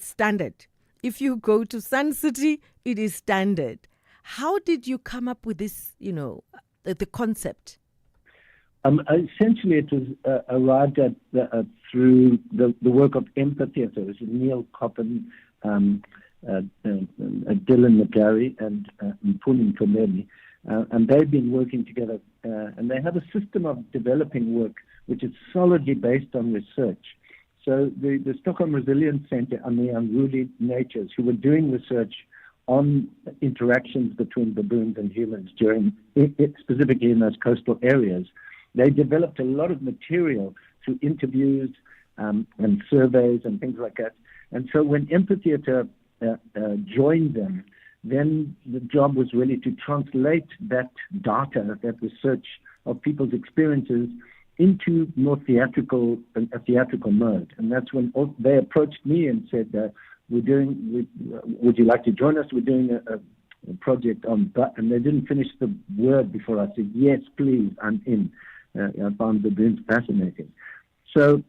standard. If you go to Sun City, it is standard. How did you come up with this? The concept. Essentially, it was arrived at through the work of Amphitheatre. It was Neil Copen, Dylan McGarry, and Mpumi Mfumeni. And they've been working together, and they have a system of developing work which is solidly based on research. So the Stockholm Resilience Centre and the Unruly Natures, who were doing research on interactions between baboons and humans specifically in those coastal areas, they developed a lot of material through interviews and surveys and things like that. And so when Amphitheatre joined them, then the job was really to translate that data, that research of people's experiences into more theatrical mode. And that's when they approached me and said, would you like to join us? We're doing a project on that. And they didn't finish the word before I said, yes, please, I'm in. I found baboons fascinating. So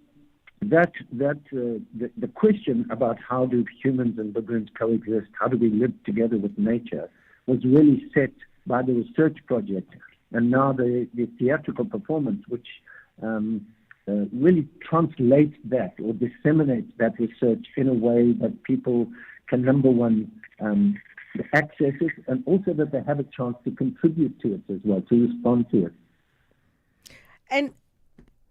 the question about how do humans and baboons coexist, how do we live together with nature, was really set by the research project, and now the theatrical performance, which really translates that or disseminates that research in a way that people can, number one, access it, and also that they have a chance to contribute to it as well, to respond to it. And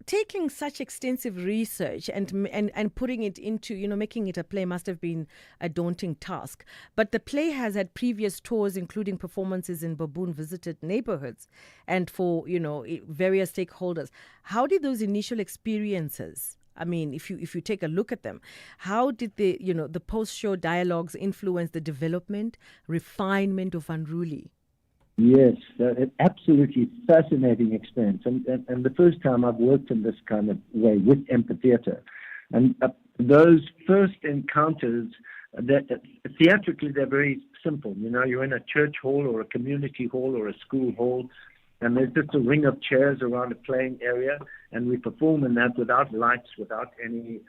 taking such extensive research and putting it into, making it a play must have been a daunting task. But the play has had previous tours, including performances in baboon-visited neighborhoods and for, various stakeholders. How did those initial experiences, I mean, if you take a look at them, how did the post-show dialogues influence the development, refinement of Unruly? Yes, an absolutely fascinating experience. And the first time I've worked in this kind of way with amphitheater. And those first encounters, theatrically, they're very simple. You're in a church hall or a community hall or a school hall, and there's just a ring of chairs around a playing area, and we perform in that without lights, without any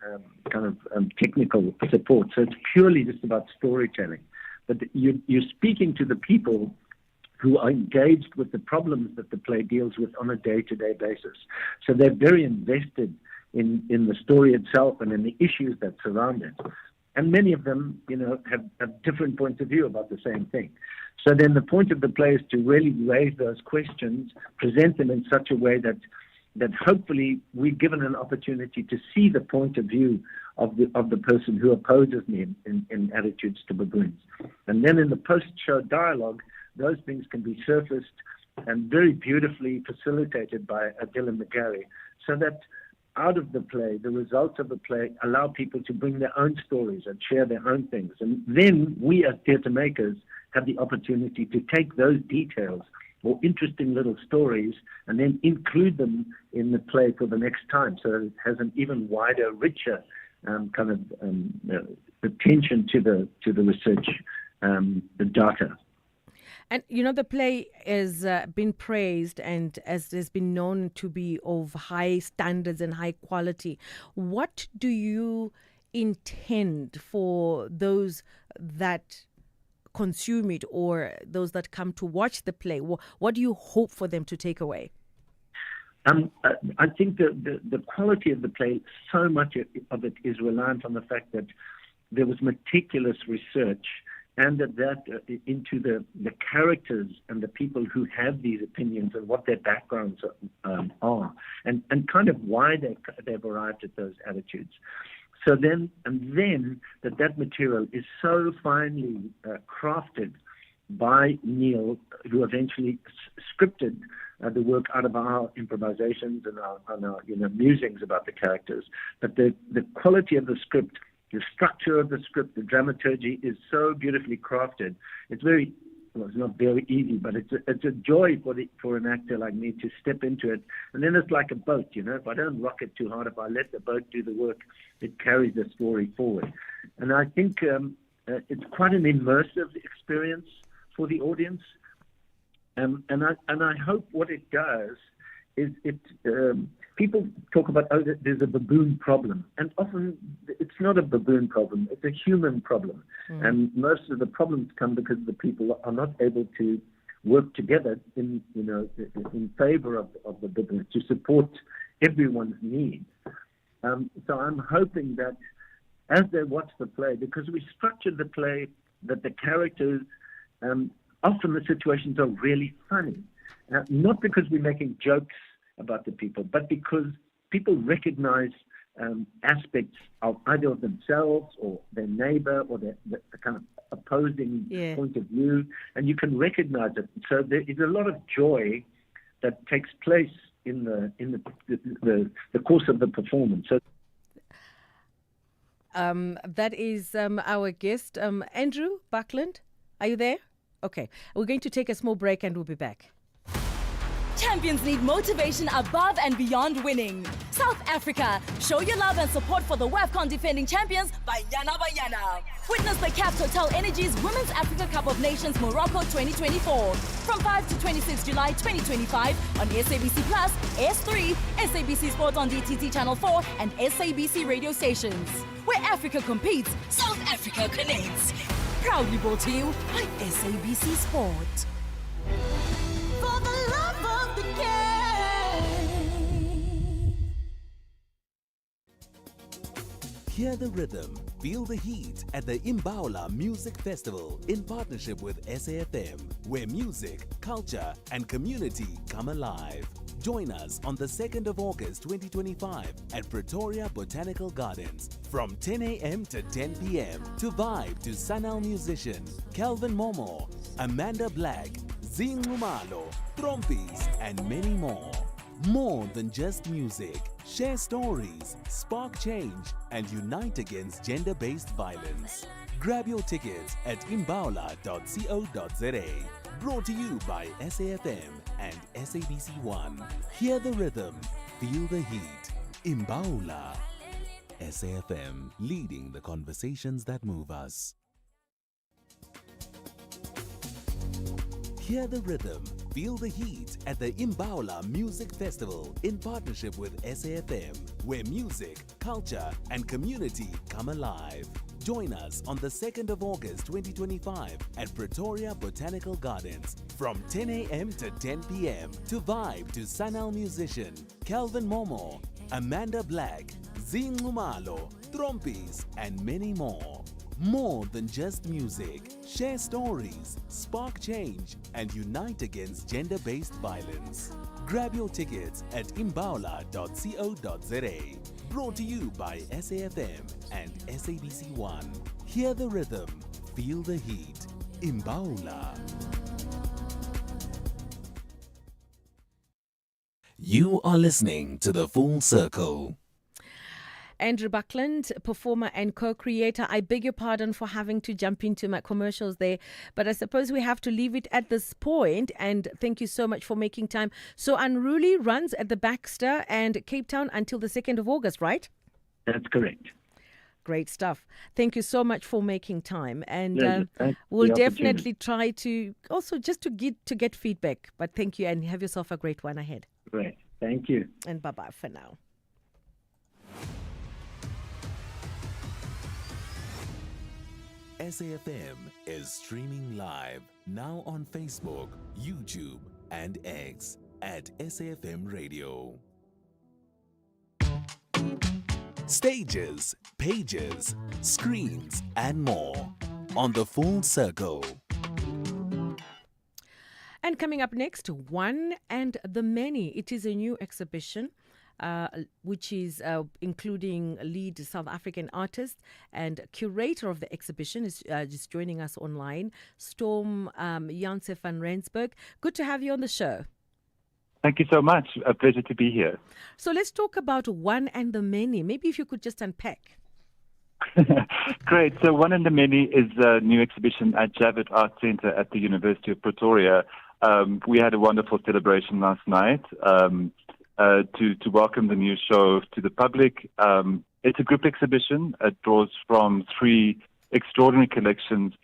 kind of technical support. So it's purely just about storytelling. But you're speaking to the people who are engaged with the problems that the play deals with on a day-to-day basis. So they're very invested in the story itself and in the issues that surround it. And many of them, have different points of view about the same thing. So then the point of the play is to really raise those questions, present them in such a way that hopefully we're given an opportunity to see the point of view of the person who opposes me in attitudes to baboons. And then in the post-show dialogue, those things can be surfaced and very beautifully facilitated by Dylan McGarry, so that out of the play, the results of the play allow people to bring their own stories and share their own things. And then we as theatre makers have the opportunity to take those details or interesting little stories and then include them in the play for the next time, so that it has an even wider, richer attention to the research, the data. And, the play has been praised and has been known to be of high standards and high quality. What do you intend for those that consume it or those that come to watch the play? What do you hope for them to take away? I think the quality of the play, so much of it is reliant on the fact that there was meticulous research and that into the characters and the people who have these opinions and what their backgrounds are, and kind of why they've arrived at those attitudes. So then that material is so finely crafted by Neil, who eventually scripted the work out of our improvisations and our musings about the characters. But the quality of the script, the structure of the script, the dramaturgy is so beautifully crafted. It's not very easy, but it's a joy for an actor like me to step into it. And then it's like a boat, if I don't rock it too hard, if I let the boat do the work, it carries the story forward. And I think it's quite an immersive experience for the audience. And I hope what it does is people talk about, there's a baboon problem. And often it's not a baboon problem, it's a human problem. And most of the problems come because the people are not able to work together in favor of the baboon, to support everyone's needs. So I'm hoping that as they watch the play, because we structured the play that the characters, often the situations are really funny. Not because we're making jokes about the people, but because people recognize aspects of either of themselves or their neighbor or the kind of opposing point of view, and you can recognize it. So there is a lot of joy that takes place in the course of the performance. So that is our guest, Andrew Buckland. Are you there? Okay, we're going to take a small break and we'll be back. Champions need motivation above and beyond winning. South Africa, show your love and support for the WAFCON defending champions, Banyana Banyana. Witness the CAF Total Energies Women's Africa Cup of Nations Morocco 2024 from 5 to 26 July 2025 on SABC Plus, S3, SABC Sport on DTT Channel 4 and SABC radio stations. Where Africa competes, South Africa connects. Proudly brought to you by SABC Sport. For the love of the game. Hear the rhythm, feel the heat at the Imbaula Music Festival in partnership with SAFM, where music, culture, and community come alive. Join us on the 2nd of August 2025 at Pretoria Botanical Gardens from 10 a.m. to 10 p.m. to vibe to Sanal musician Calvin Momo, Amanda Black, Zing Lumalo, Trompis, and many more. More than just music. Share stories, spark change, and unite against gender-based violence. Grab your tickets at imbaula.co.za. Brought to you by SAFM and SABC1. Hear the rhythm, feel the heat. Imbaula. SAFM, leading the conversations that move us. Hear the rhythm, feel the heat at the Imbaula Music Festival in partnership with SAFM, where music, culture, and community come alive. Join us on the 2nd of August 2025 at Pretoria Botanical Gardens from 10 a.m. to 10 p.m. to vibe to Sanal musician Calvin Momo, Amanda Black, Zing Lumalo, Trompis, and many more. More than just music. Share stories, spark change, and unite against gender-based violence. Grab your tickets at imbaula.co.za. Brought to you by SAFM and SABC1. Hear the rhythm, feel the heat. Imbaula. You are listening to The Full Circle. Andrew Buckland, performer and co-creator. I beg your pardon for having to jump into my commercials there, but I suppose we have to leave it at this point. And thank you so much for making time. So Unruly runs at the Baxter and Cape Town until the 2nd of August, right? That's correct. Great stuff. Thank you so much for making time. And we'll definitely try to also just to get feedback. But thank you and have yourself a great one ahead. Great. Thank you. And bye-bye for now. SAFM is streaming live now on Facebook, YouTube, and X at SAFM Radio. Stages, pages, screens, and more on The Full Circle. And coming up next, One and the Many. It is a new exhibition which is including lead South African artist and curator of the exhibition is just joining us online, Storm Janse van Rensburg. Good to have you on the show. Thank you so much. A pleasure to be here. So let's talk about One and the Many. Maybe if you could just unpack. Great. So One and the Many is a new exhibition at Javid Art Centre at the University of Pretoria. We had a wonderful celebration last night. To welcome the new show to the public. It's a group exhibition. It draws from 3 extraordinary collections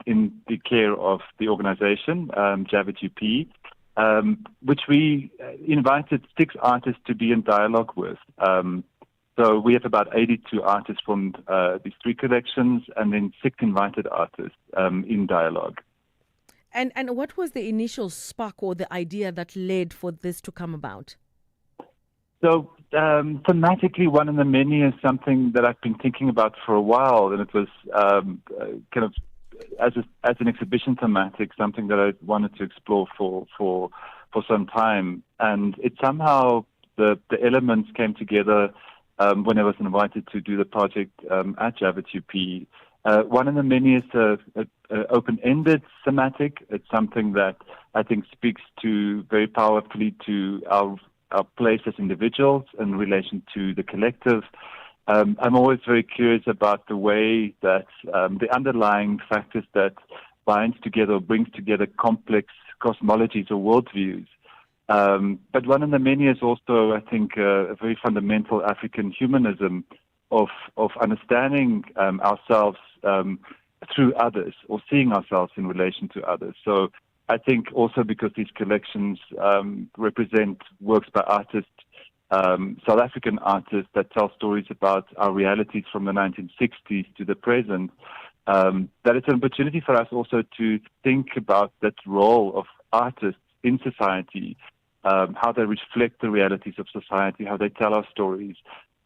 in the care of the organization, Javid UP, which we invited 6 artists to be in dialogue with. So we have about 82 artists from these 3 collections and then 6 invited artists in dialogue. And what was the initial spark or the idea that led for this to come about? So thematically, One and the Many is something that I've been thinking about for a while, and it was kind of as an exhibition thematic, something that I wanted to explore for some time. And it somehow the elements came together when I was invited to do the project at Javid UP. One and the Many is a open-ended thematic. It's something that I think speaks to very powerfully to our place as individuals in relation to the collective. I'm always very curious about the way that the underlying factors that binds together or brings together complex cosmologies or worldviews But one of the many is also, I think, a very fundamental African humanism of understanding ourselves through others, or seeing ourselves in relation to others. So I think also because these collections represent works by artists, South African artists that tell stories about our realities from the 1960s to the present, that it's an opportunity for us also to think about that role of artists in society, how they reflect the realities of society, how they tell our stories,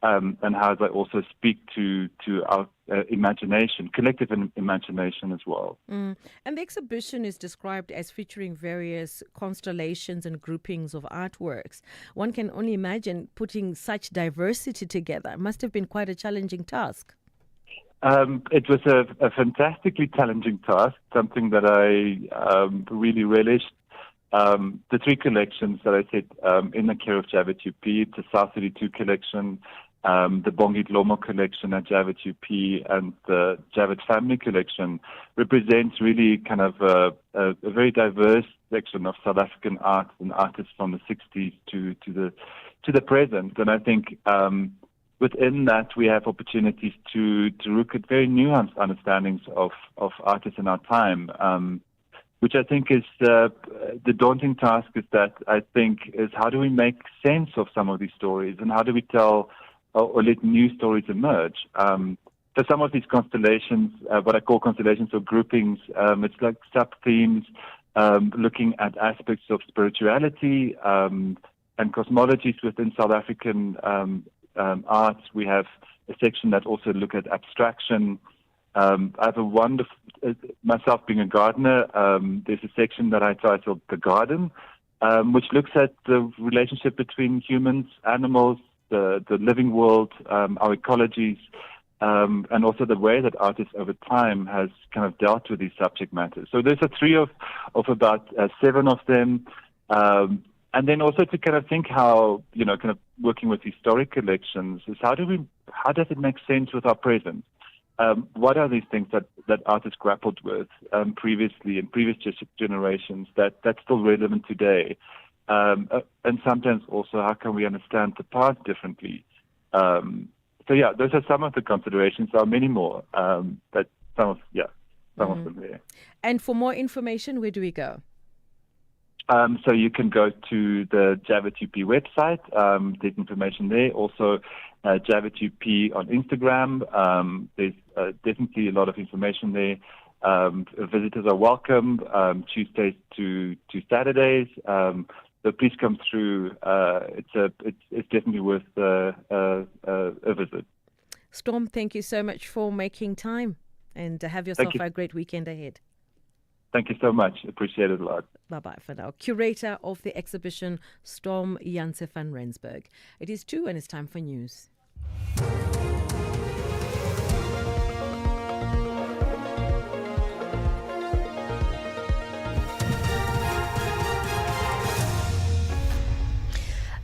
and how they also speak to our imagination, collective imagination as well. And the exhibition is described as featuring various constellations and groupings of artworks. One can only imagine putting such diversity together. It must have been quite a challenging task. It was a fantastically challenging task, something that I really relished. The three collections that I said in the care of Javed UP, the South 32 collection, the Bongit Lomo collection at Javed UP, and the Javed Family collection represents really kind of a very diverse section of South African art and artists from the 60s to the present. And I think within that we have opportunities to look at very nuanced understandings of artists in our time. Which I think is the daunting task is that I think is how do we make sense of some of these stories, and how do we tell or let new stories emerge? So some of these constellations, what I call constellations or groupings, it's like sub-themes looking at aspects of spirituality and cosmologies within South African arts. We have a section that also look at abstraction. I have a wonderful, myself being a gardener, there's a section that I titled The Garden, which looks at the relationship between humans, animals, the living world, our ecologies, and also the way that artists over time has kind of dealt with these subject matters. So there's a three of about 7 of them. And then also to kind of think how, kind of working with historic collections is how does it make sense with our present? What are these things that artists grappled with previously in previous generations that's still relevant today? And sometimes also how can we understand the past differently? So yeah, those are some of the considerations. There are many more, but some of them there. And for more information, where do we go? So you can go to the Javed UP website. There's information there. Also, Javed UP on Instagram. There's definitely a lot of information there. Visitors are welcome Tuesdays to Saturdays. So please come through. It's definitely worth a visit. Storm, thank you so much for making time, and have yourself a great weekend ahead. Thank you so much. Appreciate it a lot. Bye-bye for now. Curator of the exhibition, Storm Janse van Rensburg. It is 2 and it's time for news.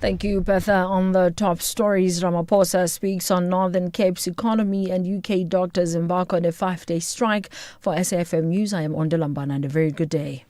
Thank you, Bertha. On the top stories, Ramaphosa speaks on Northern Cape's economy, and UK doctors embark on a 5-day strike. For SAFM News, I am Ondolambana, and a very good day.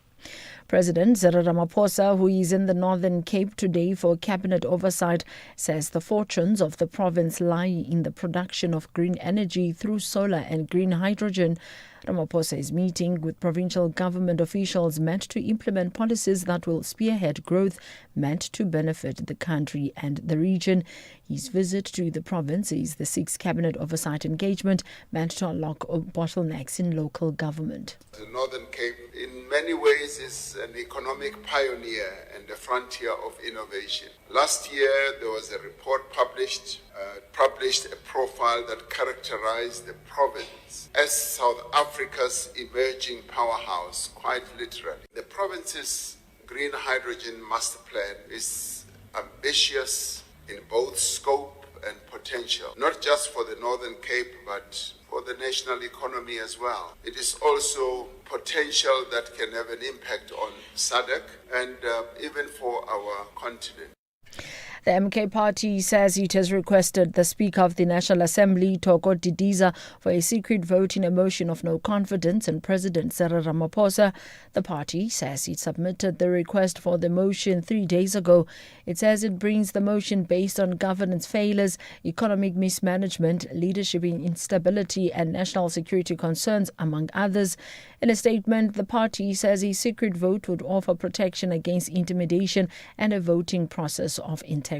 President Cyril Ramaphosa, who is in the Northern Cape today for cabinet oversight, says the fortunes of the province lie in the production of green energy through solar and green hydrogen. Ramaphosa is meeting with provincial government officials meant to implement policies that will spearhead growth meant to benefit the country and the region. His visit to the province is the 6th cabinet oversight engagement meant to unlock bottlenecks in local government. The Northern Cape in many ways is an economic pioneer and a frontier of innovation. Last year there was a report published a profile that characterized the province as South Africa's emerging powerhouse, quite literally. The province's green hydrogen master plan is ambitious in both scope and potential, not just for the Northern Cape, but for the national economy as well. It is also potential that can have an impact on SADC and even for our continent. The MK party says it has requested the Speaker of the National Assembly, Thoko Didiza, for a secret vote in a motion of no confidence in President Cyril Ramaphosa. The party says it submitted the request for the motion 3 days ago. It says it brings the motion based on governance failures, economic mismanagement, leadership instability and national security concerns, among others. In a statement, the party says a secret vote would offer protection against intimidation and a voting process of integrity.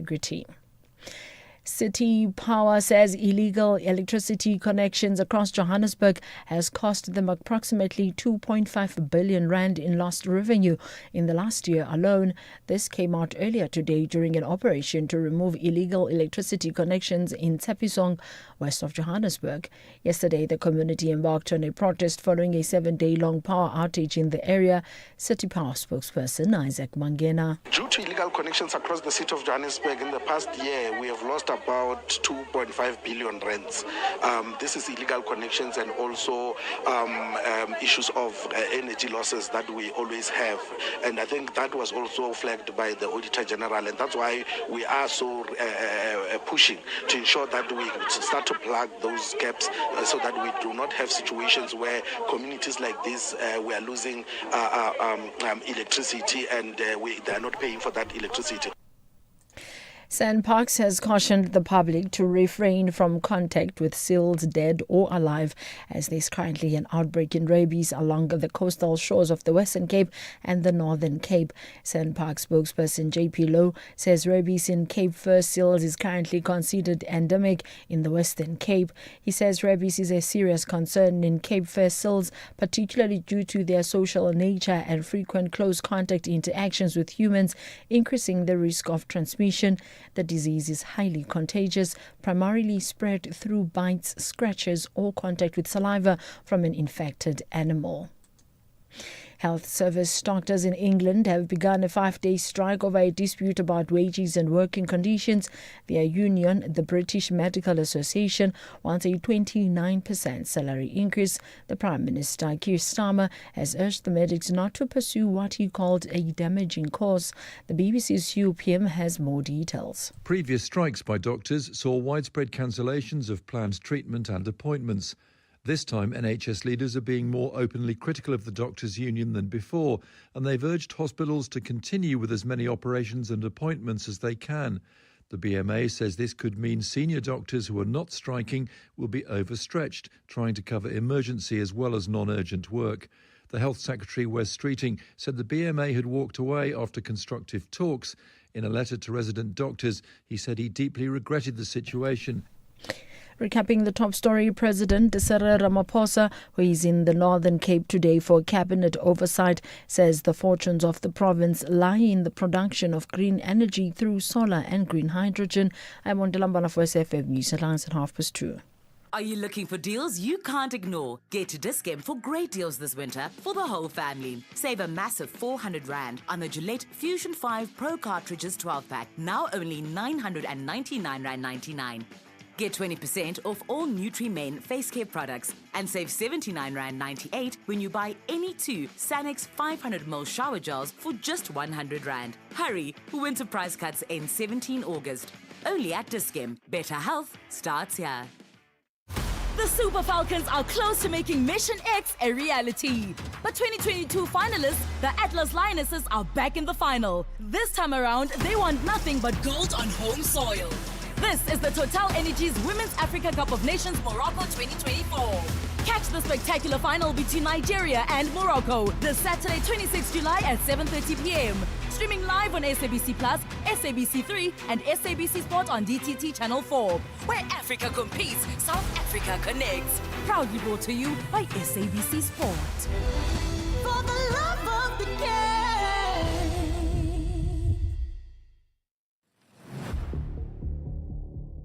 City Power says illegal electricity connections across Johannesburg has cost them approximately 2.5 billion rand in lost revenue in the last year alone. This came out earlier today during an operation to remove illegal electricity connections in Tsepisong, west of Johannesburg. Yesterday, the community embarked on a protest following a 7-day-long power outage in the area. City Power spokesperson Isaac Mangena. Due to illegal connections across the city of Johannesburg in the past year, we have lost about 2.5 billion rands. This is illegal connections and also issues of energy losses that we always have. And I think that was also flagged by the Auditor General, and that's why we are so pushing to ensure that we start to plug those gaps so that we do not have situations where communities like this, we are losing electricity and they are not paying for that electricity. SANParks has cautioned the public to refrain from contact with seals, dead or alive, as there's currently an outbreak in rabies along the coastal shores of the Western Cape and the Northern Cape. SANParks spokesperson JP Lowe says rabies in Cape fur seals is currently considered endemic in the Western Cape. He says rabies is a serious concern in Cape fur seals, particularly due to their social nature and frequent close contact interactions with humans, increasing the risk of transmission. The disease is highly contagious, primarily spread through bites, scratches, or contact with saliva from an infected animal. Health service doctors in England have begun a 5-day strike over a dispute about wages and working conditions. Their union, the British Medical Association, wants a 29% salary increase. The Prime Minister, Keir Starmer, has urged the medics not to pursue what he called a damaging cause. The BBC's Hugh Pym has more details. Previous strikes by doctors saw widespread cancellations of planned treatment and appointments. This time, NHS leaders are being more openly critical of the doctors' union than before, and they've urged hospitals to continue with as many operations and appointments as they can. The BMA says this could mean senior doctors who are not striking will be overstretched, trying to cover emergency as well as non-urgent work. The Health Secretary, Wes Streeting, said the BMA had walked away after constructive talks. In a letter to resident doctors, he said he deeply regretted the situation. Recapping the top story, President Cyril Ramaphosa, who is in the Northern Cape today for cabinet oversight, says the fortunes of the province lie in the production of green energy through solar and green hydrogen. I'm on Delambana for SFM News at 2:30. Are you looking for deals you can't ignore? Get to Dis-Chem for great deals this winter for the whole family. Save a massive 400 Rand on the Gillette Fusion 5 Pro Cartridges 12-pack, now only 999 Rand 99. Get 20% off all Nutri-Men face care products and save 79 Rand 98 when you buy any 2 Sanex 500ml shower gels for just 100 Rand. Hurry, winter price cuts end 17 August. Only at Dis-Chem. Better health starts here. The Super Falcons are close to making Mission X a reality. But 2022 finalists, the Atlas Lionesses, are back in the final. This time around, they want nothing but gold on home soil. This is the Total Energies Women's Africa Cup of Nations Morocco 2024. Catch the spectacular final between Nigeria and Morocco this Saturday, 26 July at 7:30 p.m. Streaming live on SABC Plus, SABC3 and SABC Sport on DTT Channel 4. Where Africa competes, South Africa connects. Proudly brought to you by SABC Sport. For the love of the game.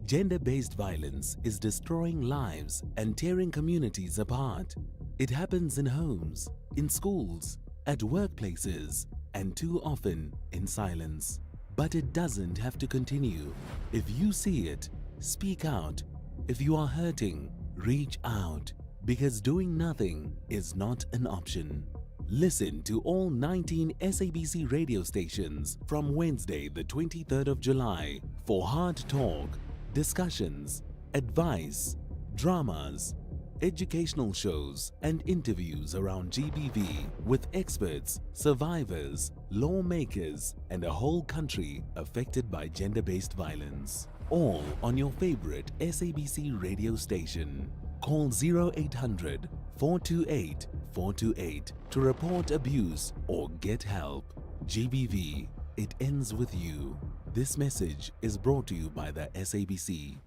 Gender-based violence is destroying lives and tearing communities apart. It happens in homes, in schools, at workplaces, and too often in silence. But it doesn't have to continue. If you see it, speak out. If you are hurting, reach out. Because doing nothing is not an option. Listen to all 19 SABC radio stations from Wednesday, the 23rd of July for hard talk, discussions, advice, dramas, educational shows and interviews around GBV with experts, survivors, lawmakers and a whole country affected by gender-based violence. All on your favorite SABC radio station. Call 0800 428 428 to report abuse or get help. GBV, it ends with you. This message is brought to you by the SABC.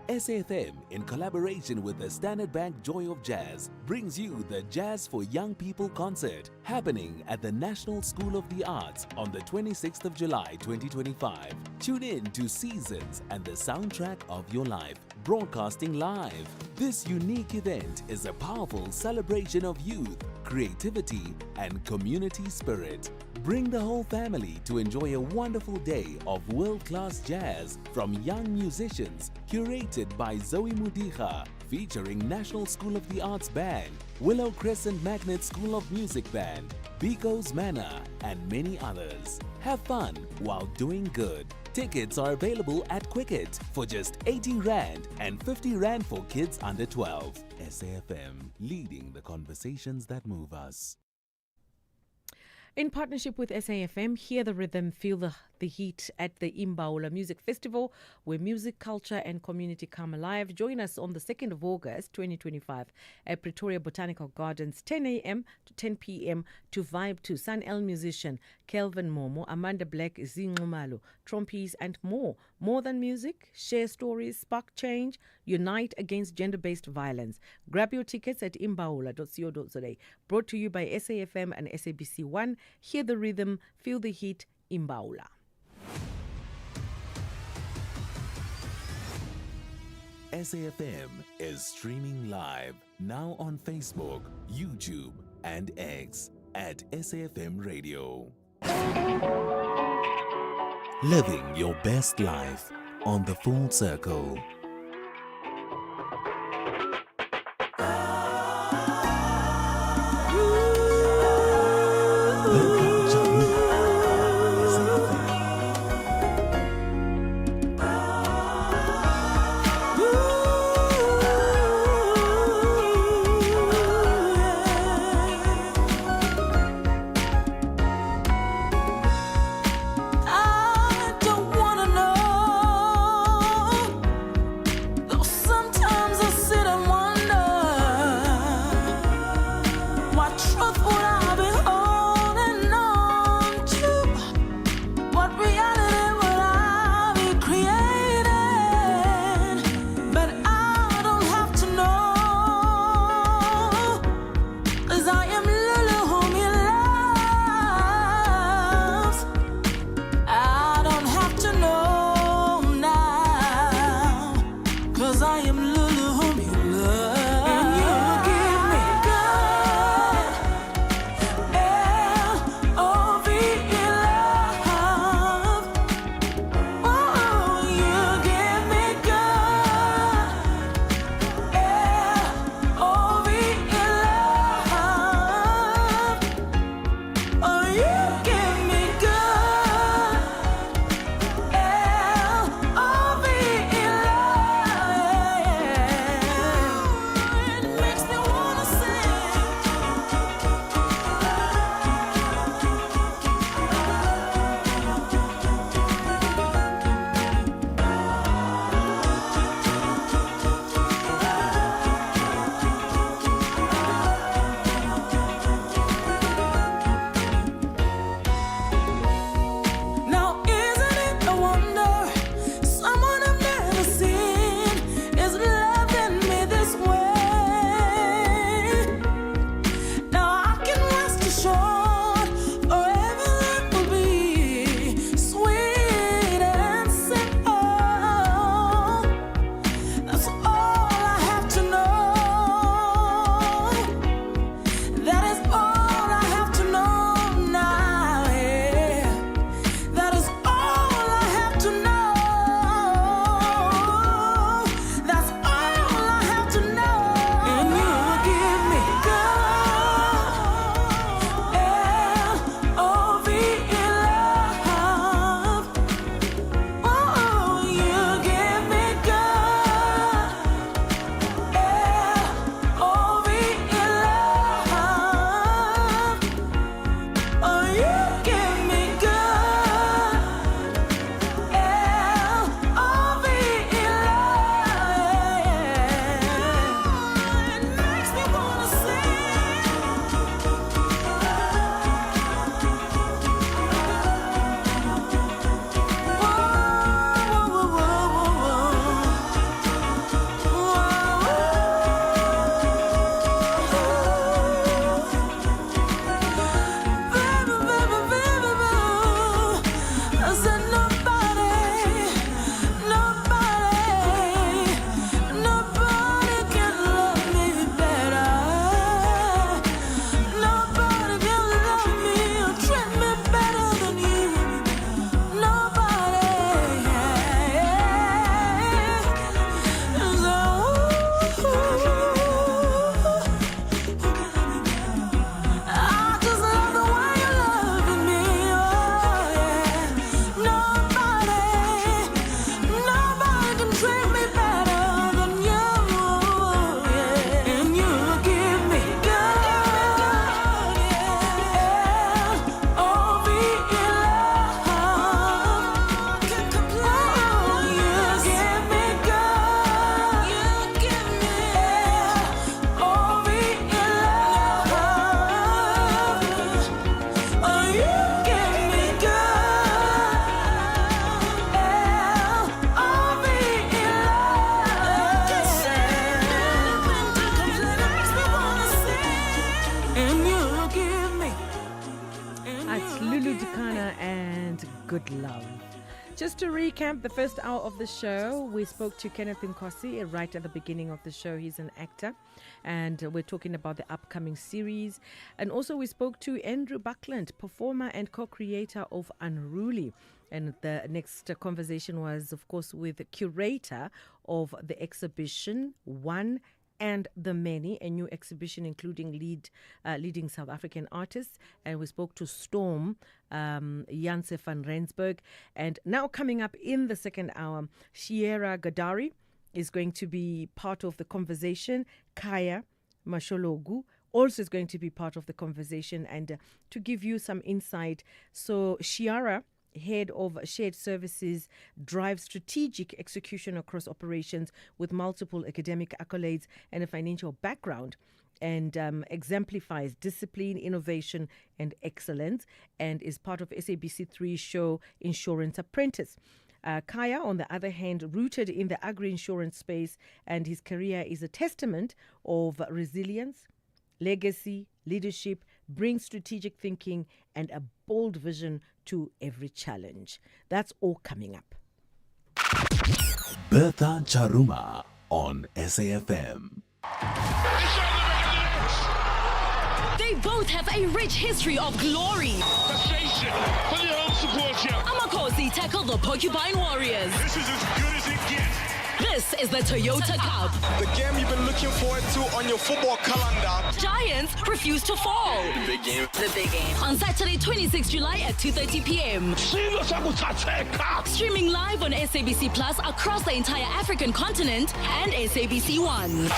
SAFM, in collaboration with the Standard Bank Joy of Jazz, brings you the Jazz for Young People concert happening at the National School of the Arts on the 26th of July 2025. Tune in to Seasons and the Soundtrack of Your Life, broadcasting live. This unique event is a powerful celebration of youth, creativity, and community spirit. Bring the whole family to enjoy a wonderful day of world-class jazz from young musicians, curated by Zoe Mudicha, featuring National School of the Arts Band, Willow Crescent Magnet School of Music Band, Biko's Manor, and many others. Have fun while doing good. Tickets are available at Quicket for just 80 Rand and 50 Rand for kids under 12. SAFM, leading the conversations that move us. In partnership with SAFM, hear the rhythm, feel the heat at the Imbaula Music Festival, where music, culture and community come alive. Join us on the 2nd of August 2025 at Pretoria Botanical Gardens, 10 a.m. to 10 p.m. to vibe to Sun El musician Kelvin Momo, Amanda Black, Zinxumalo, Trompies and more. More than music, share stories, spark change, unite against gender-based violence. Grab your tickets at imbaula.co.za. Brought to you by SAFM and SABC One. Hear the rhythm, feel the heat, Imbaula. SAFM is streaming live now on Facebook, YouTube, and X at SAFM Radio. Living your best life on the Full Circle. Bertha Charuma. good love. Just to recap the first hour of the show, we spoke to Kenneth Nkosi right at the beginning of the show. He's an actor, and we're talking about the upcoming series. And also we spoke to Andrew Buckland, performer and co-creator of Unruly. And the next conversation was, of course, with the curator of the exhibition, One and the Many, a new exhibition including leading South African artists. And we spoke to Storm Janse van Rensburg. And now coming up in the second hour, Shiera Gadari is going to be part of the conversation. Kaya Mashologu also is going to be part of the conversation and to give you some insight. So Shiera, head of shared services, drives strategic execution across operations with multiple academic accolades and a financial background, and exemplifies discipline, innovation, and excellence, and is part of SABC3 show Insurance Apprentice. Kaya, on the other hand, rooted in the agri-insurance space, and his career is a testament of resilience, legacy, leadership, brings strategic thinking and a bold vision to every challenge. That's all coming up. Bertha Charuma on SAFM. They both have a rich history of glory. Frustration for the home support here. Amakosi tackle the Porcupine Warriors. This is as good as it gets. This is the Toyota Cup. The game you've been looking forward to on your football calendar. Giants refuse to fall. The big game. The big game. On Saturday, 26 July at 2:30 p.m. Streaming live on SABC Plus across the entire African continent and SABC One.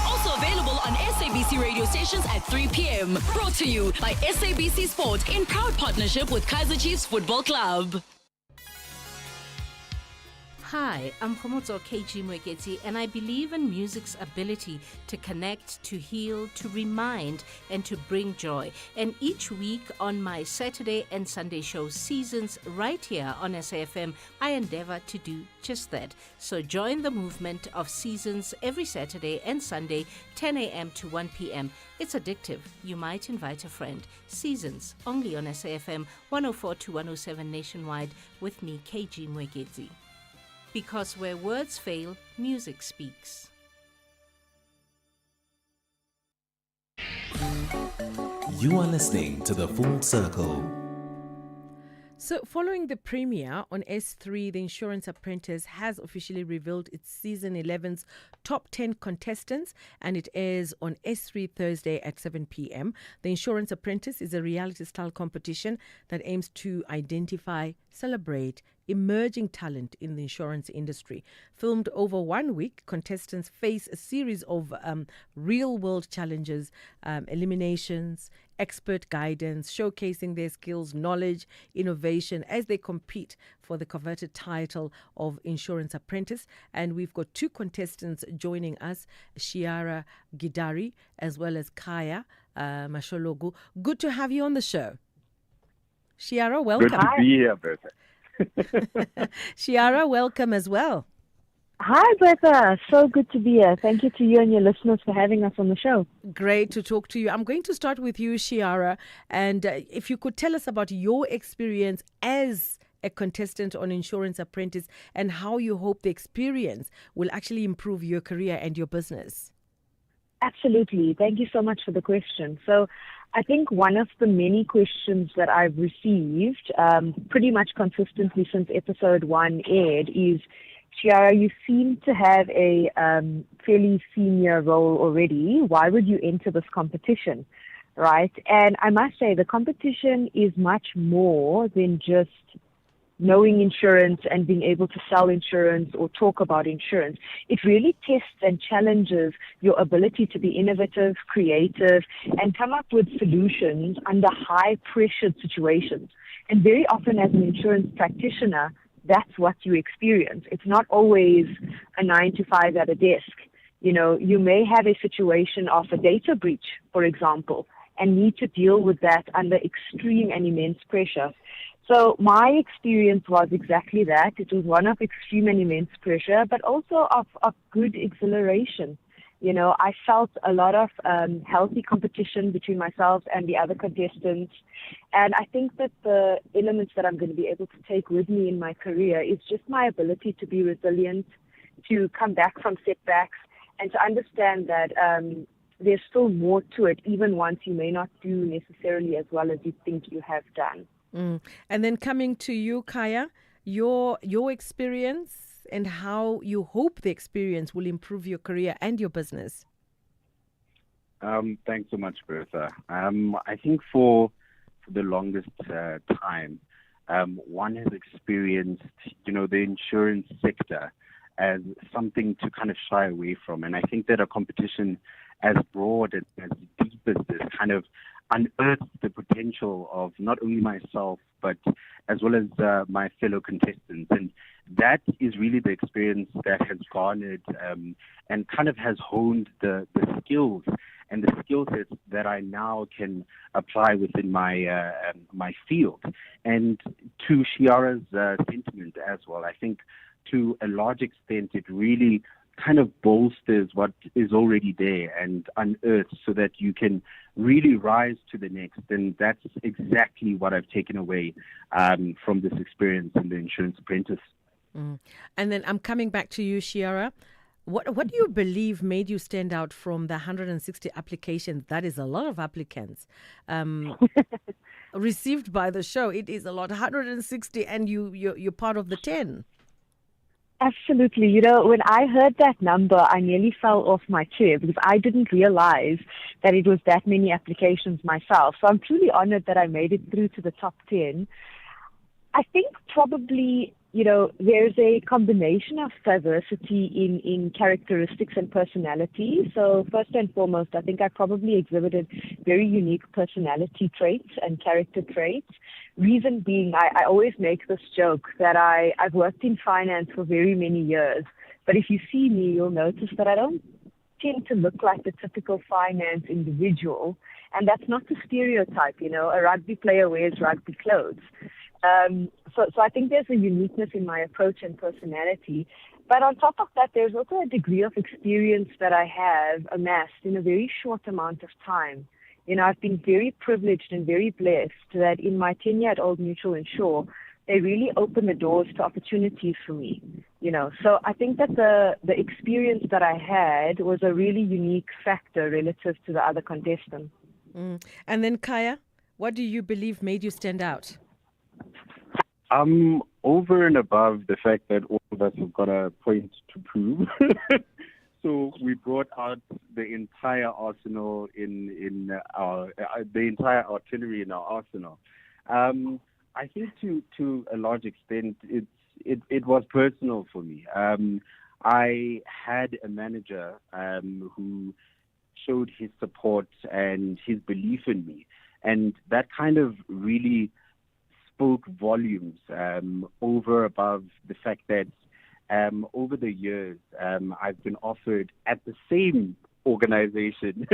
Also available on SABC radio stations at 3 p.m. Brought to you by SABC Sport in proud partnership with Kaizer Chiefs Football Club. Hi, I'm Khomotso KG Mweketi, and I believe in music's ability to connect, to heal, to remind, and to bring joy. And each week on my Saturday and Sunday show Seasons right here on SAFM, I endeavor to do just that. So join the movement of Seasons every Saturday and Sunday, 10 a.m. to 1 p.m. It's addictive. You might invite a friend. Seasons, only on SAFM 104 to 107 nationwide with me, KG Mweketi. Because where words fail, music speaks. You are listening to The Full Circle. So following the premiere on S3, The Insurance Apprentice has officially revealed its season 11's top 10 contestants, and it airs on S3 Thursday at 7 p.m. The Insurance Apprentice is a reality-style competition that aims to identify, celebrate emerging talent in the insurance industry. Filmed over 1 week, contestants face a series of real-world challenges, eliminations, expert guidance, showcasing their skills, knowledge, innovation as they compete for the coveted title of Insurance Apprentice. And we've got two contestants joining us, Shiera Gadari as well as Kaya Mashologu. Good to have you on the show. Shiera, welcome. Good to be here, Bertha. Shiera, welcome as well. Hi, Bertha. So good to be here. Thank you to you and your listeners for having us on the show. Great to talk to you. I'm going to start with you, Shiera, and if you could tell us about your experience as a contestant on Insurance Apprentice and how you hope the experience will actually improve your career and your business. Absolutely. Thank you so much for the question. So I think one of the many questions that I've received pretty much consistently since episode 1 aired is, Shiera, you seem to have a fairly senior role already. Why would you enter this competition, right? And I must say the competition is much more than just knowing insurance and being able to sell insurance or talk about insurance. It really tests and challenges your ability to be innovative, creative, and come up with solutions under high-pressured situations. And very often as an insurance practitioner, that's what you experience. It's not always a 9-to-5 at a desk. You know, you may have a situation of a data breach, for example, and need to deal with that under extreme and immense pressure. So my experience was exactly that. It was one of extreme and immense pressure, but also of good exhilaration. I felt a lot of healthy competition between myself and the other contestants. And I think that the elements that I'm going to be able to take with me in my career is just my ability to be resilient, to come back from setbacks, and to understand that there's still more to it, even once you may not do necessarily as well as you think you have done. And then coming to you, Kaya, your experience and how you hope the experience will improve your career and your business. Thanks so much, Bertha. I think for the longest time, one has experienced, the insurance sector as something to kind of shy away from. And I think that a competition as broad and as deep as this kind of unearths the potential of not only myself, but as well as my fellow contestants. And that is really the experience that has garnered and kind of has honed the skills and the skill sets that I now can apply within my my field. And to Chiara's sentiment as well, I think to a large extent it really kind of bolsters what is already there and unearths so that you can really rise to the next. And that's exactly what I've taken away from this experience in the Insurance Apprentice. And then I'm coming back to you, Chiara. What do you believe made you stand out from the 160 applications? That is a lot of applicants received by the show. It is a lot, 160, and you're part of the 10. Absolutely. When I heard that number, I nearly fell off my chair because I didn't realize that it was that many applications myself. So I'm truly honored that I made it through to the top 10. I think probably, there's a combination of diversity in characteristics and personality. So first and foremost, I think I probably exhibited very unique personality traits and character traits. Reason being, I always make this joke that I've worked in finance for very many years. But if you see me, you'll notice that I don't tend to look like the typical finance individual. And that's not the stereotype, a rugby player wears rugby clothes. So I think there's a uniqueness in my approach and personality. But on top of that, there's also a degree of experience that I have amassed in a very short amount of time. I've been very privileged and very blessed that in my tenure at Old Mutual Insure, they really opened the doors to opportunities for me. So I think that the experience that I had was a really unique factor relative to the other contestants. And then Kaya, what do you believe made you stand out? Over and above the fact that all of us have got a point to prove. So we brought out the entire arsenal in our the entire artillery in our arsenal. I think to a large extent it was personal for me. I had a manager who showed his support and his belief in me, and that kind of really spoke volumes over above the fact that over the years, I've been offered at the same organization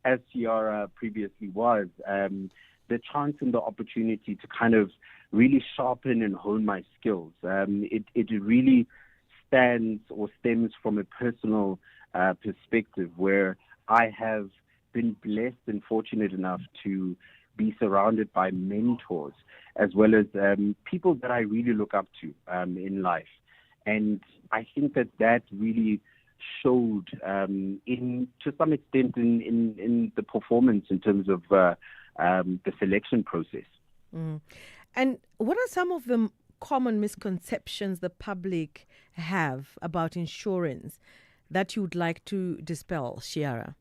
as Chiara previously was, the chance and the opportunity to kind of really sharpen and hone my skills. It really stands or stems from a personal perspective where I have been blessed and fortunate enough to be surrounded by mentors as well as people that I really look up to in life. And I think that really showed to some extent in the performance in terms of the selection process. And what are some of the common misconceptions the public have about insurance that you would like to dispel, Chiara?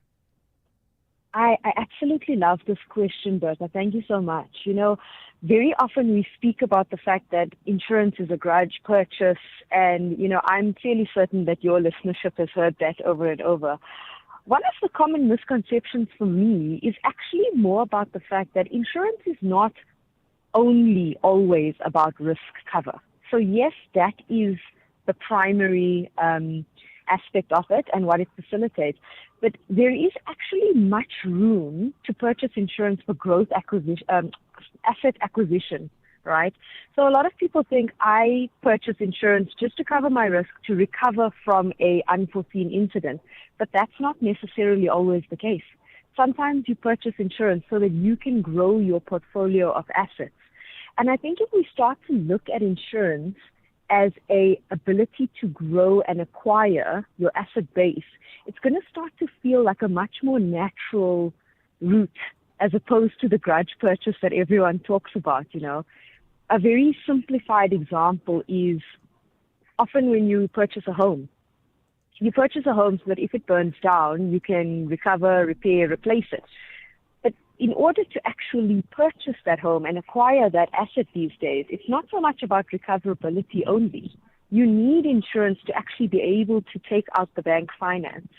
I absolutely love this question, Bertha. Thank you so much. Very often we speak about the fact that insurance is a grudge purchase, and, I'm fairly certain that your listenership has heard that over and over. One of the common misconceptions for me is actually more about the fact that insurance is not only always about risk cover. So yes, that is the primary aspect of it and what it facilitates. But there is actually much room to purchase insurance for growth acquisition, asset acquisition, right? So a lot of people think I purchase insurance just to cover my risk, to recover from a unforeseen incident, but that's not necessarily always the case. Sometimes you purchase insurance so that you can grow your portfolio of assets. And I think if we start to look at insurance as a ability to grow and acquire your asset base, it's going to start to feel like a much more natural route as opposed to the grudge purchase that everyone talks about, you know. A very simplified example is often when you purchase a home. You purchase a home so that if it burns down, you can recover, repair, replace it. But in order to actually purchase that home and acquire that asset these days, it's not so much about recoverability only. You need insurance to actually be able to take out the bank finance.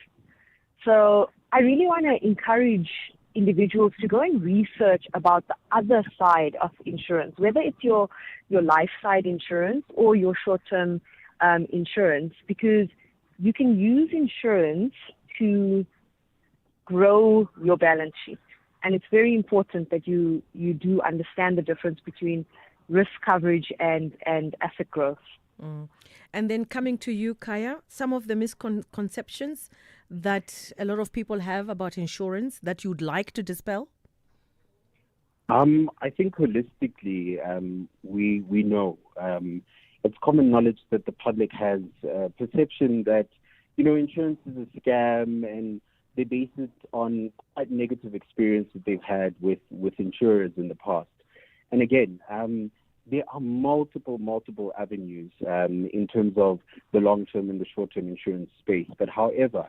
So I really want to encourage individuals to go and research about the other side of insurance, whether it's your life side insurance or your short-term insurance, because you can use insurance to grow your balance sheet. And it's very important that you do understand the difference between risk coverage and asset growth. Mm. And then coming to you, Kaya, some of the misconceptions that a lot of people have about insurance that you'd like to dispel? I think holistically, we know it's common knowledge that the public has a perception that, you know, insurance is a scam, and they base it on quite negative experiences they've had with insurers in the past. And again, there are multiple avenues in terms of the long-term and the short-term insurance space. But however,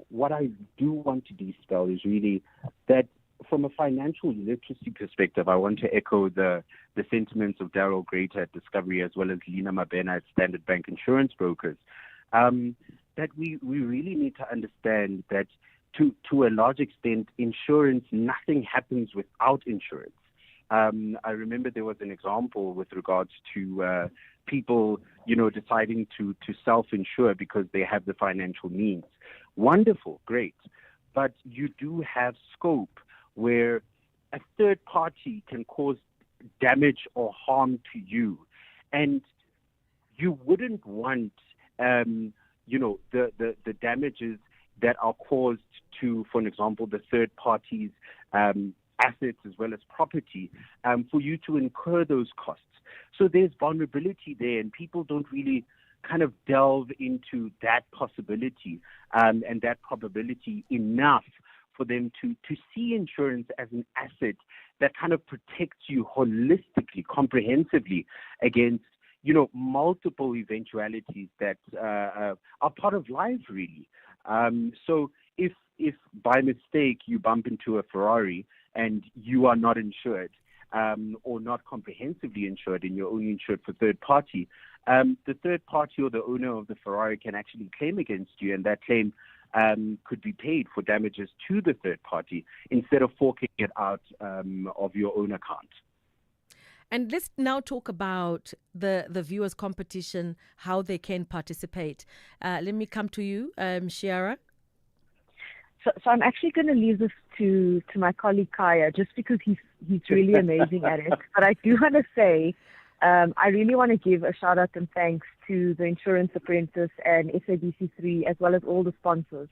what I do want to dispel is really that from a financial literacy perspective, I want to echo the sentiments of Daryl Greater at Discovery as well as Lena Mabena at Standard Bank Insurance Brokers, that we really need to understand that to a large extent, insurance, nothing happens without insurance. I remember there was an example with regards to people, you know, deciding to self-insure because they have the financial means. Wonderful, great. But you do have scope where a third party can cause damage or harm to you. And you wouldn't want, you know, the damages that are caused to, for example, the third party's assets as well as property, for you to incur those costs. So there's vulnerability there, and people don't really kind of delve into that possibility and that probability enough for them to see insurance as an asset that kind of protects you holistically, comprehensively against, you know, multiple eventualities that are part of life, really. So if by mistake you bump into a Ferrari and you are not insured or not comprehensively insured and you're only insured for third party, the third party or the owner of the Ferrari can actually claim against you, and that claim could be paid for damages to the third party instead of forking it out of your own account. And let's now talk about the viewers' competition, how they can participate. Let me come to you, Shiara. So I'm actually going to leave this to my colleague Kaya, just because he's really amazing at it. But I do want to say, I really want to give a shout out and thanks to the Insurance Apprentice and SABC3 as well as all the sponsors.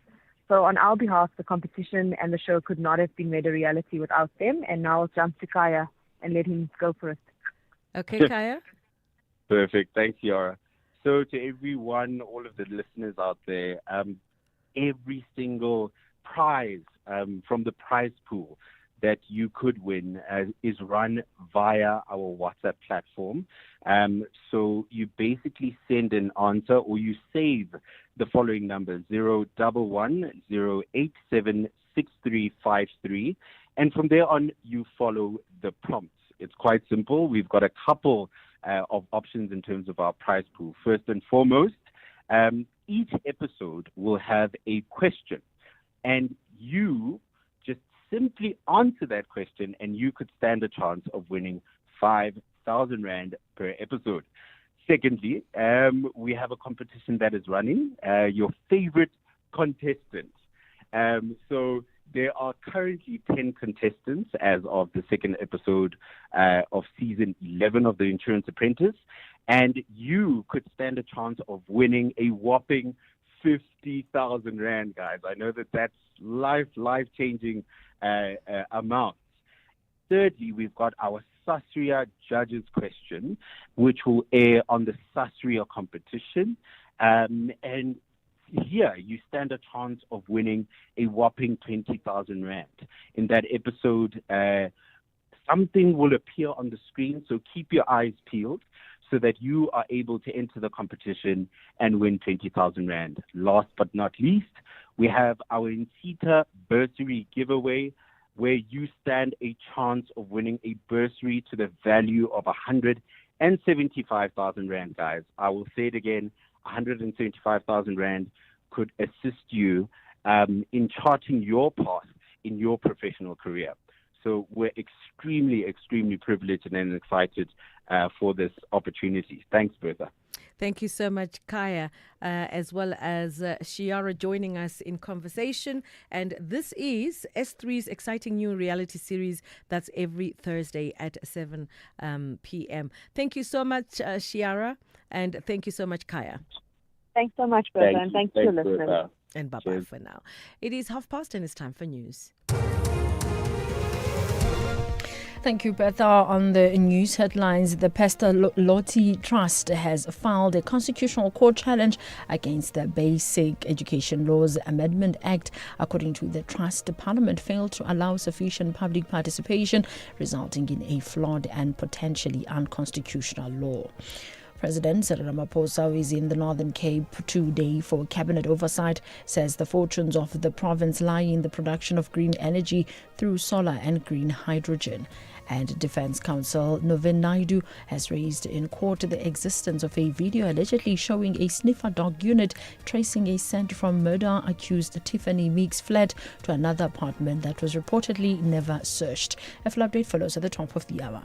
So on our behalf, the competition and the show could not have been made a reality without them. And now I'll jump to Kaya and let him go for it. Okay, Kaya. Perfect. Thanks, Yara. So to everyone, all of the listeners out there, every single prize from the prize pool that you could win is run via our WhatsApp platform. So you basically send an answer, or you save the following number, 011-087-6353. And from there on, you follow the prompts. It's quite simple. We've got a couple of options in terms of our prize pool. First and foremost, each episode will have a question, and you just simply answer that question, and you could stand a chance of winning 5,000 Rand per episode. Secondly, we have a competition that is running, your favorite contestant. So There are currently 10 contestants as of the second episode of season 11 of The Insurance Apprentice, and you could stand a chance of winning a whopping 50,000 Rand, guys. I know that's life-changing amount. Thirdly, we've got our Sasria Judges question, which will air on the Sasria competition. And here, you stand a chance of winning a whopping 20,000 Rand. In that episode, something will appear on the screen, so keep your eyes peeled so that you are able to enter the competition and win 20,000 Rand. Last but not least, we have our Insita bursary giveaway, where you stand a chance of winning a bursary to the value of 175,000 Rand, guys. I will say it again, 175,000 Rand could assist you in charting your path in your professional career. So we're extremely, extremely privileged and excited for this opportunity. Thanks, Bertha. Thank you so much, Kaya, as well as Shiara joining us in conversation. And this is S3's exciting new reality series that's every Thursday at 7 p.m. Thank you so much, Shiara, and thank you so much, Kaya. Thanks so much, Bertha, and thanks to listeners. Bertha. And bye-bye for now. It is past, and it's time for news. Thank you, Bertha. On the news headlines, the Pastor Loti Trust has filed a constitutional court challenge against the Basic Education Laws Amendment Act. According to the trust, the Parliament failed to allow sufficient public participation, resulting in a flawed and potentially unconstitutional law. President Cyril Ramaphosa, who is in the Northern Cape today for cabinet oversight, says the fortunes of the province lie in the production of green energy through solar and green hydrogen. And Defence Counsel Navin Naidu has raised in court the existence of a video allegedly showing a sniffer dog unit tracing a scent from murder-accused Tiffany Meeks fled to another apartment that was reportedly never searched. A full update follows at the top of the hour.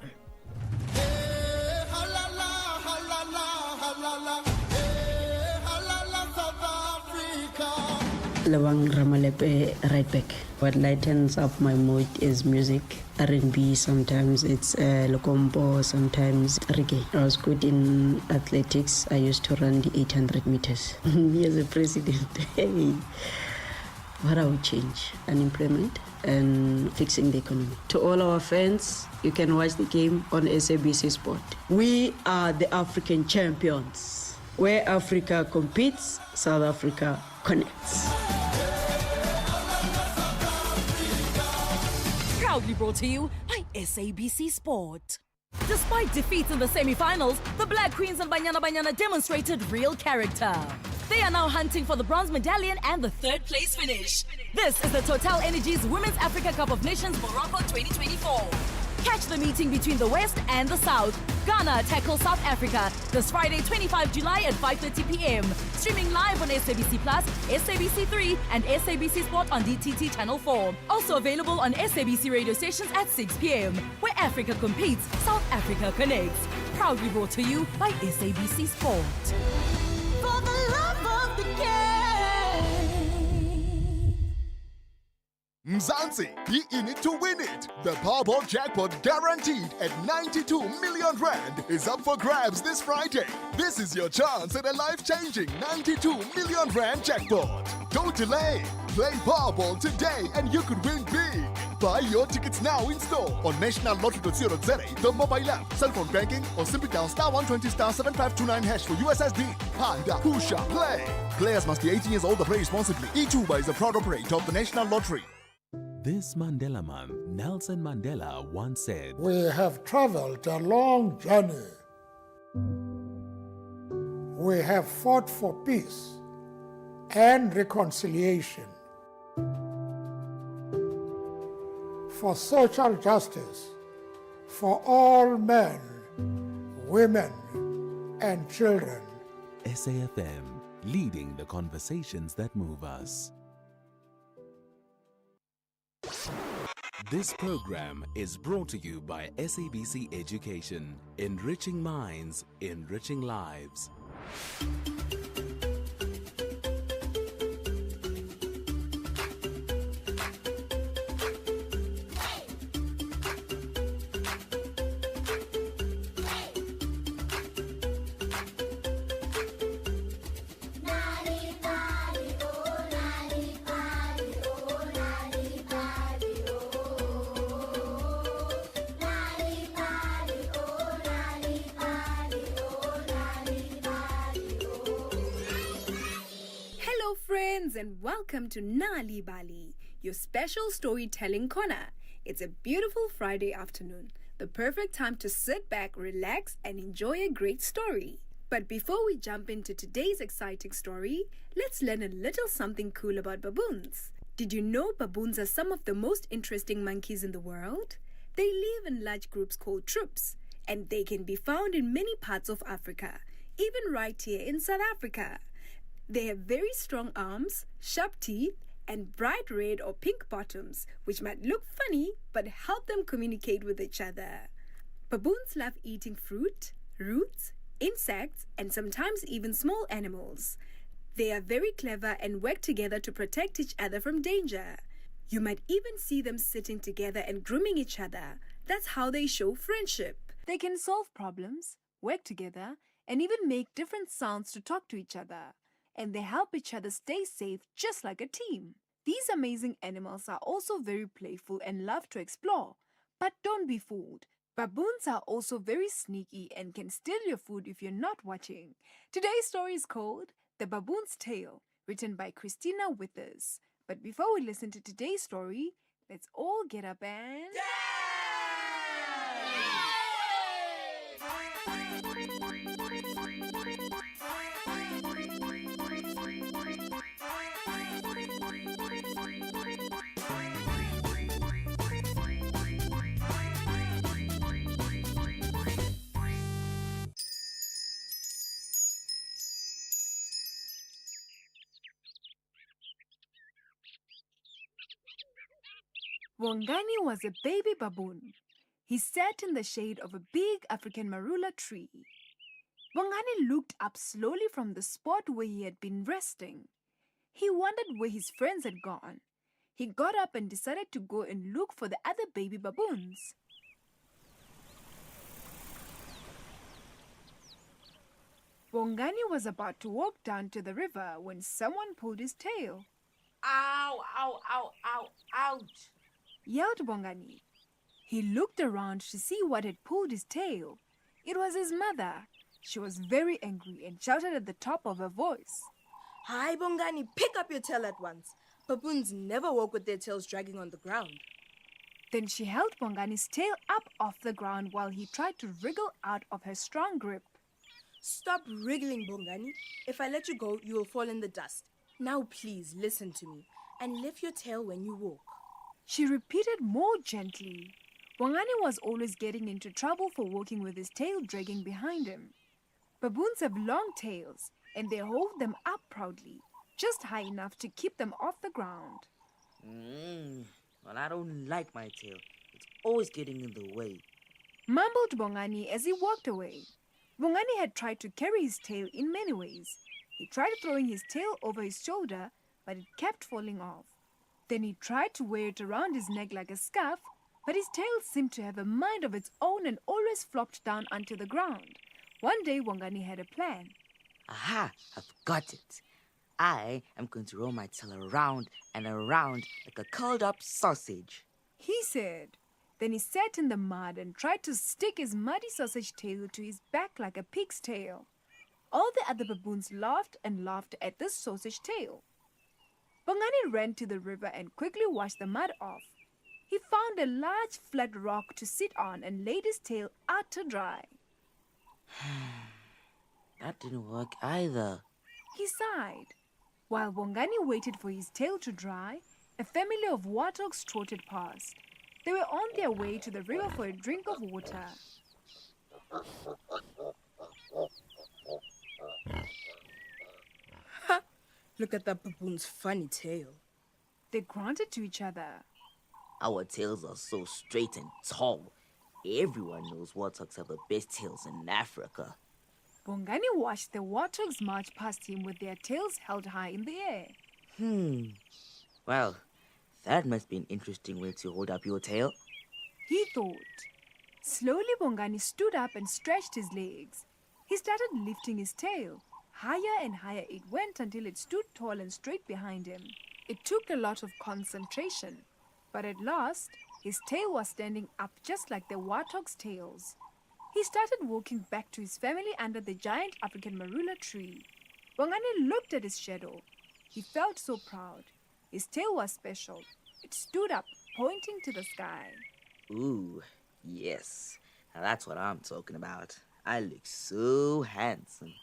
Lawang Ramalepe right back. What lightens up my mood is music, R&B, sometimes it's Lokombo, sometimes reggae. I was good in athletics. I used to run the 800 meters. Me as a president, hey, what I would change? Unemployment and fixing the economy. To all our fans, you can watch the game on SABC Sport. We are the African champions. Where Africa competes, South Africa connects. Proudly brought to you by SABC Sport. Despite defeats in the semi-finals, the Black Queens and Banyana demonstrated real character. They are now hunting for the bronze medallion and the third place finish. This is the Total Energies Women's Africa Cup of Nations Morocco 2024. Catch the meeting between the West and the South. Ghana tackles South Africa this Friday, 25 July at 5:30 p.m. Streaming live on SABC Plus, SABC 3 and SABC Sport on DTT Channel 4. Also available on SABC radio stations at 6 p.m. Where Africa competes, South Africa connects. Proudly brought to you by SABC Sport. For the love of the game. Mzansi, be in it to win it. The Powerball jackpot guaranteed at 92 million Rand is up for grabs this Friday. This is your chance at a life-changing 92 million Rand jackpot. Don't delay. Play Powerball today and you could win big. Buy your tickets now in store on nationallottery.co.za, the mobile app, cell phone banking, or simply dial *120*7529# for USSD. Panda, Pusha, play. Players must be 18 years old or play responsibly. E2 is a proud operator of the National Lottery. This Mandela month, Nelson Mandela once said, "We have traveled a long journey. We have fought for peace and reconciliation, for social justice, for all men, women, and children." SAFM, leading the conversations that move us. This program is brought to you by SABC Education, enriching minds, enriching lives. and welcome to Nali Bali, your special storytelling corner. It's a beautiful Friday afternoon, the perfect time to sit back, relax, and enjoy a great story. But before we jump into today's exciting story, let's learn a little something cool about baboons. Did you know baboons are some of the most interesting monkeys in the world? They live in large groups called troops, and they can be found in many parts of Africa, even right here in South Africa. They have very strong arms, sharp teeth, and bright red or pink bottoms, which might look funny but help them communicate with each other. Baboons love eating fruit, roots, insects, and sometimes even small animals. They are very clever and work together to protect each other from danger. You might even see them sitting together and grooming each other. That's how they show friendship. They can solve problems, work together, and even make different sounds to talk to each other. And they help each other stay safe just like a team. These amazing animals are also very playful and love to explore. But don't be fooled. Baboons are also very sneaky and can steal your food if you're not watching. Today's story is called The Baboon's Tale, written by Christina Withers. But before we listen to today's story, let's all get up and... Wongani was a baby baboon. He sat in the shade of a big African marula tree. Wongani looked up slowly from the spot where he had been resting. He wondered where his friends had gone. He got up and decided to go and look for the other baby baboons. Wongani was about to walk down to the river when someone pulled his tail. Ow, ow, ow, ow, ouch! Yelled Bongani. He looked around to see what had pulled his tail. It was his mother. She was very angry and shouted at the top of her voice. Hi, Bongani, pick up your tail at once. Baboons never walk with their tails dragging on the ground. Then she held Bongani's tail up off the ground while he tried to wriggle out of her strong grip. Stop wriggling, Bongani. If I let you go, you will fall in the dust. Now please listen to me and lift your tail when you walk. She repeated more gently. Wongani was always getting into trouble for walking with his tail dragging behind him. Baboons have long tails, and they hold them up proudly, just high enough to keep them off the ground. Well, I don't like my tail. It's always getting in the way. Mumbled Bongani as he walked away. Bongani had tried to carry his tail in many ways. He tried throwing his tail over his shoulder, but it kept falling off. Then he tried to wear it around his neck like a scarf, but his tail seemed to have a mind of its own and always flopped down onto the ground. One day, Wongani had a plan. Aha! I've got it. I am going to roll my tail around and around like a curled-up sausage, he said. Then he sat in the mud and tried to stick his muddy sausage tail to his back like a pig's tail. All the other baboons laughed and laughed at this sausage tail. Bongani ran to the river and quickly washed the mud off. He found a large flat rock to sit on and laid his tail out to dry. That didn't work either. He sighed. While Bongani waited for his tail to dry, a family of warthogs trotted past. They were on their way to the river for a drink of water. Look at that baboon's funny tail. They grunted to each other. Our tails are so straight and tall. Everyone knows warthogs have the best tails in Africa. Bongani watched the warthogs march past him with their tails held high in the air. Well, that must be an interesting way to hold up your tail, he thought. Slowly, Bongani stood up and stretched his legs. He started lifting his tail. Higher and higher it went until it stood tall and straight behind him. It took a lot of concentration, but at last, his tail was standing up just like the warthog's tails. He started walking back to his family under the giant African marula tree. Bongani looked at his shadow. He felt so proud. His tail was special. It stood up, pointing to the sky. Ooh, yes. Now that's what I'm talking about. I look so handsome.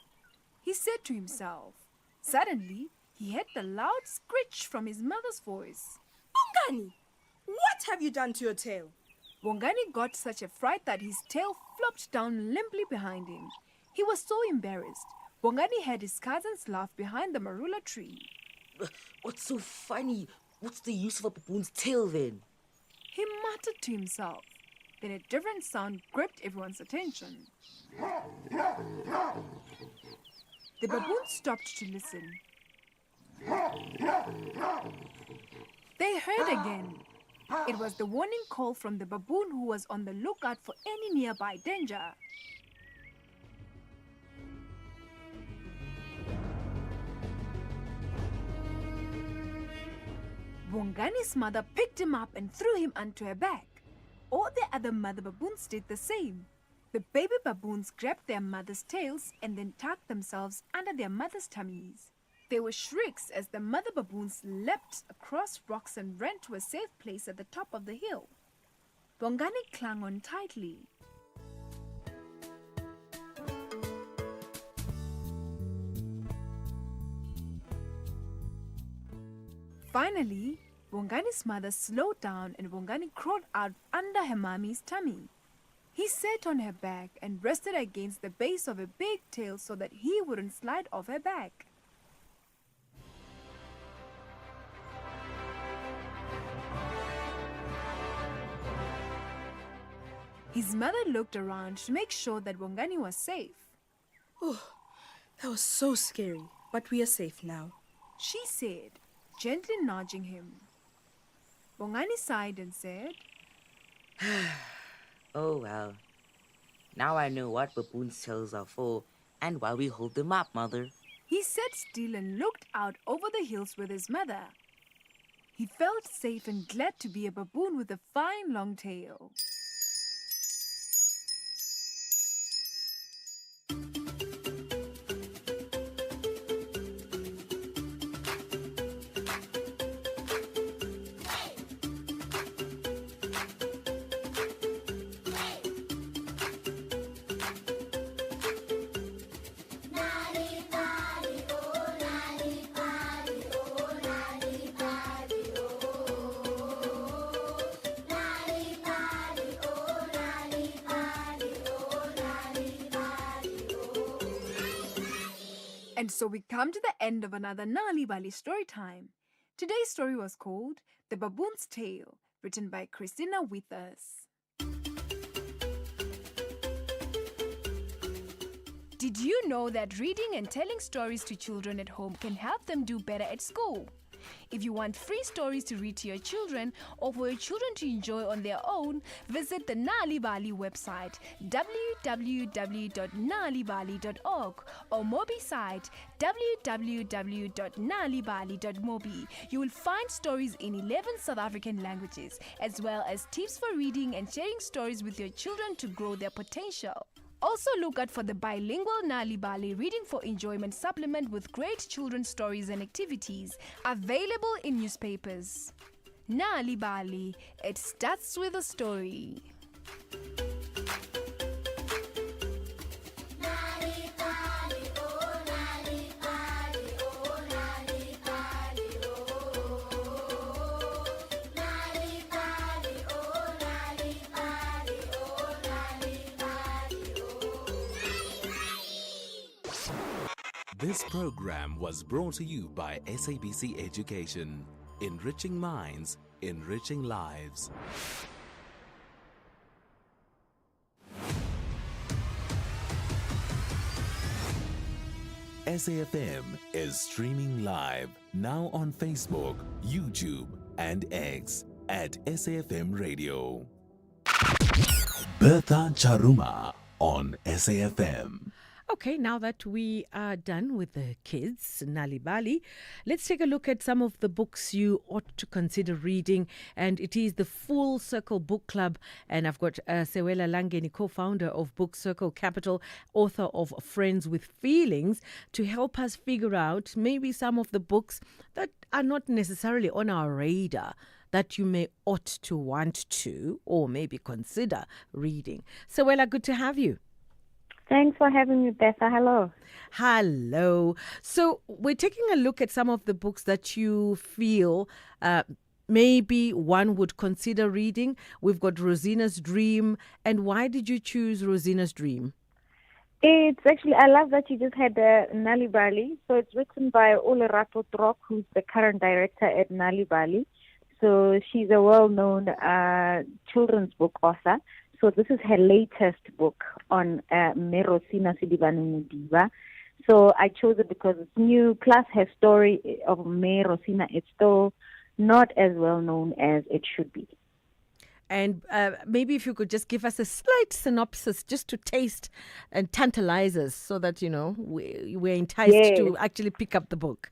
He said to himself. Suddenly, he heard the loud screech from his mother's voice. Bongani, what have you done to your tail? Bongani got such a fright that his tail flopped down limply behind him. He was so embarrassed. Bongani heard his cousins laugh behind the marula tree. What's so funny? What's the use of a baboon's tail then? He muttered to himself. Then a different sound gripped everyone's attention. The baboon stopped to listen. They heard again. It was the warning call from the baboon who was on the lookout for any nearby danger. Bongani's mother picked him up and threw him onto her back. All the other mother baboons did the same. The baby baboons grabbed their mother's tails and then tucked themselves under their mother's tummies. There were shrieks as the mother baboons leapt across rocks and ran to a safe place at the top of the hill. Bongani clung on tightly. Finally, Bongani's mother slowed down and Bongani crawled out under her mommy's tummy. He sat on her back and rested against the base of her big tail so that he wouldn't slide off her back. His mother looked around to make sure that Bongani was safe. Oh, that was so scary, but we are safe now, she said, gently nudging him. Bongani sighed and said, Oh well. Now I know what baboons' tails are for and why we hold them up, Mother. He sat still and looked out over the hills with his mother. He felt safe and glad to be a baboon with a fine long tail. And so we come to the end of another Nali Bali story time. Today's story was called The Baboon's Tale, written by Christina Withers. Did you know that reading and telling stories to children at home can help them do better at school? If you want free stories to read to your children or for your children to enjoy on their own, visit the Nali Bali website www.nalibali.org or Mobi site www.nalibali.mobi. You will find stories in 11 South African languages as well as tips for reading and sharing stories with your children to grow their potential. Also look out for the bilingual Nali Bali Reading for Enjoyment supplement with great children's stories and activities, available in newspapers. Nali Bali, it starts with a story. This program was brought to you by SABC Education, enriching minds, enriching lives. SAFM is streaming live now on Facebook, YouTube, and X at SAFM Radio. Bertha Charuma on SAFM. Okay, now that we are done with the kids, Nali Bali, let's take a look at some of the books you ought to consider reading. And it is the Full Circle Book Club. And I've got Sewela Langeni, co-founder of Book Circle Capital, author of Friends with Feelings, to help us figure out maybe some of the books that are not necessarily on our radar that you may ought to want to or maybe consider reading. Sewela, good to have you. Thanks for having me, Bertha. Hello. Hello. So we're taking a look at some of the books that you feel maybe one would consider reading. We've got Rosina's Dream. And why did you choose Rosina's Dream? It's actually, I love that you just had Nali Bali. So it's written by Olerato Trok, who's the current director at Nali Bali. So she's a well-known children's book author. So this is her latest book on Merosina Sidibani Mudiba. So I chose it because it's new, plus her story of Merosina is still not as well known as it should be. And maybe if you could just give us a slight synopsis just to taste and tantalize us so that, you know, we're enticed to actually pick up the book.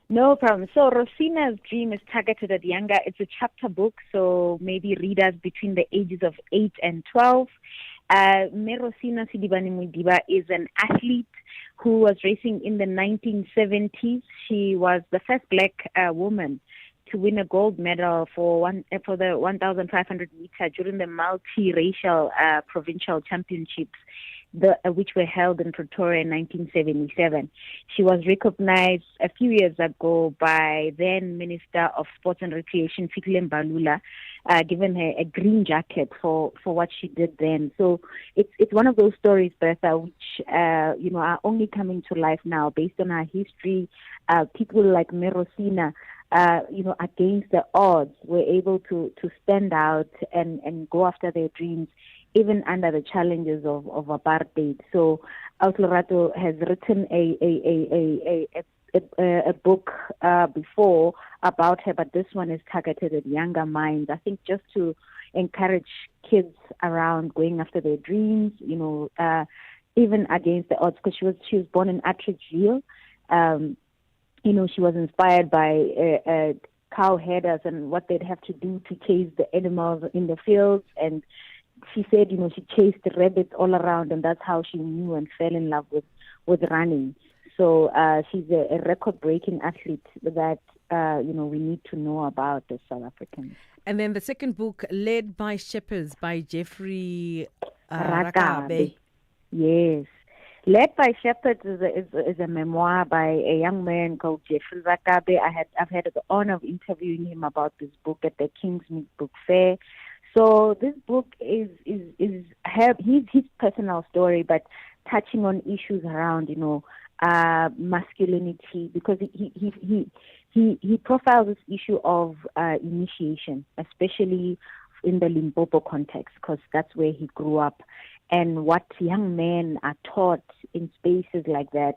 No problem. So Rosina's Dream is targeted at younger. It's a chapter book, so maybe readers between the ages of 8 and 12. Merosina Sidibani Mudiba is an athlete who was racing in the 1970s. She was the first black woman to win a gold medal for the 1,500 meter during the multi-racial provincial championships, which were held in Pretoria in 1977. She was recognized a few years ago by then Minister of Sports and Recreation, Fikile Mbalula, given her a green jacket for what she did then. So it's one of those stories, Bertha, which are only coming to life now based on our history. People like Merosina, against the odds, were able to stand out and go after their dreams, even under the challenges of apartheid. So Lorato has written a book before about her, but this one is targeted at younger minds. I think just to encourage kids around going after their dreams, even against the odds, because she was born in Atteridgeville. She was inspired by cow herders and what they'd have to do to chase the animals in the fields. And she said, she chased the rabbits all around, and that's how she knew and fell in love with running. So she's a record-breaking athlete that, we need to know about as South Africans. And then the second book, Led by Shepherds by Jeffrey Rakabe. Yes. Led by Shepherds is a memoir by a young man called Jeffrey Rakabe. I've had the honor of interviewing him about this book at the Kingsmead Book Fair. So this book is his personal story, but touching on issues around masculinity, because he profiles this issue of initiation, especially in the Limpopo context, because that's where he grew up, and what young men are taught in spaces like that.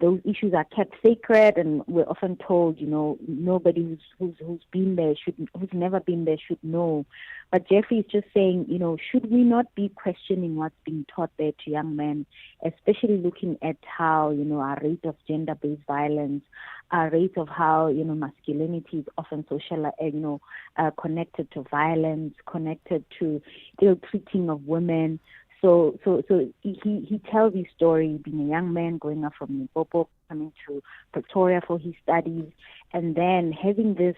Those issues are kept sacred, and we're often told, nobody who's been there who's never been there should know. But Jeffrey is just saying, should we not be questioning what's being taught there to young men, especially looking at how, our rate of gender-based violence, our rate of how, masculinity is often social, connected to violence, connected to ill-treating of women. So he tells his story, being a young man growing up from Limpopo, coming to Pretoria for his studies, and then having this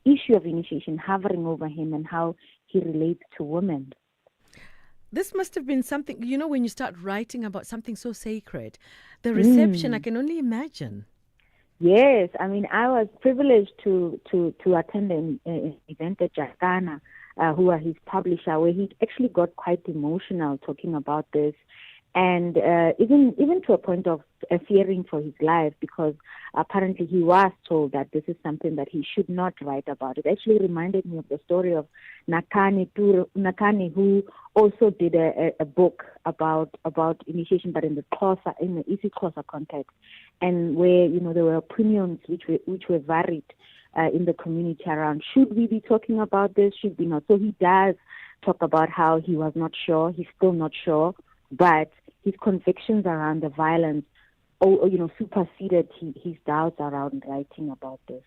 issue of initiation hovering over him and how he relates to women. This must have been something, when you start writing about something so sacred, the reception, I can only imagine. Yes, I mean, I was privileged to attend an event at Jacana, who are his publisher, where he actually got quite emotional talking about this, and even to a point of fearing for his life, because apparently he was told that this is something that he should not write about. It actually reminded me of the story of Nakani, who also did a book about initiation, but in the isiXhosa context, and where there were opinions which were varied in the community around, should we be talking about this, should we not? So he does talk about how he was not sure, he's still not sure, but his convictions around the violence, superseded his doubts around writing about this.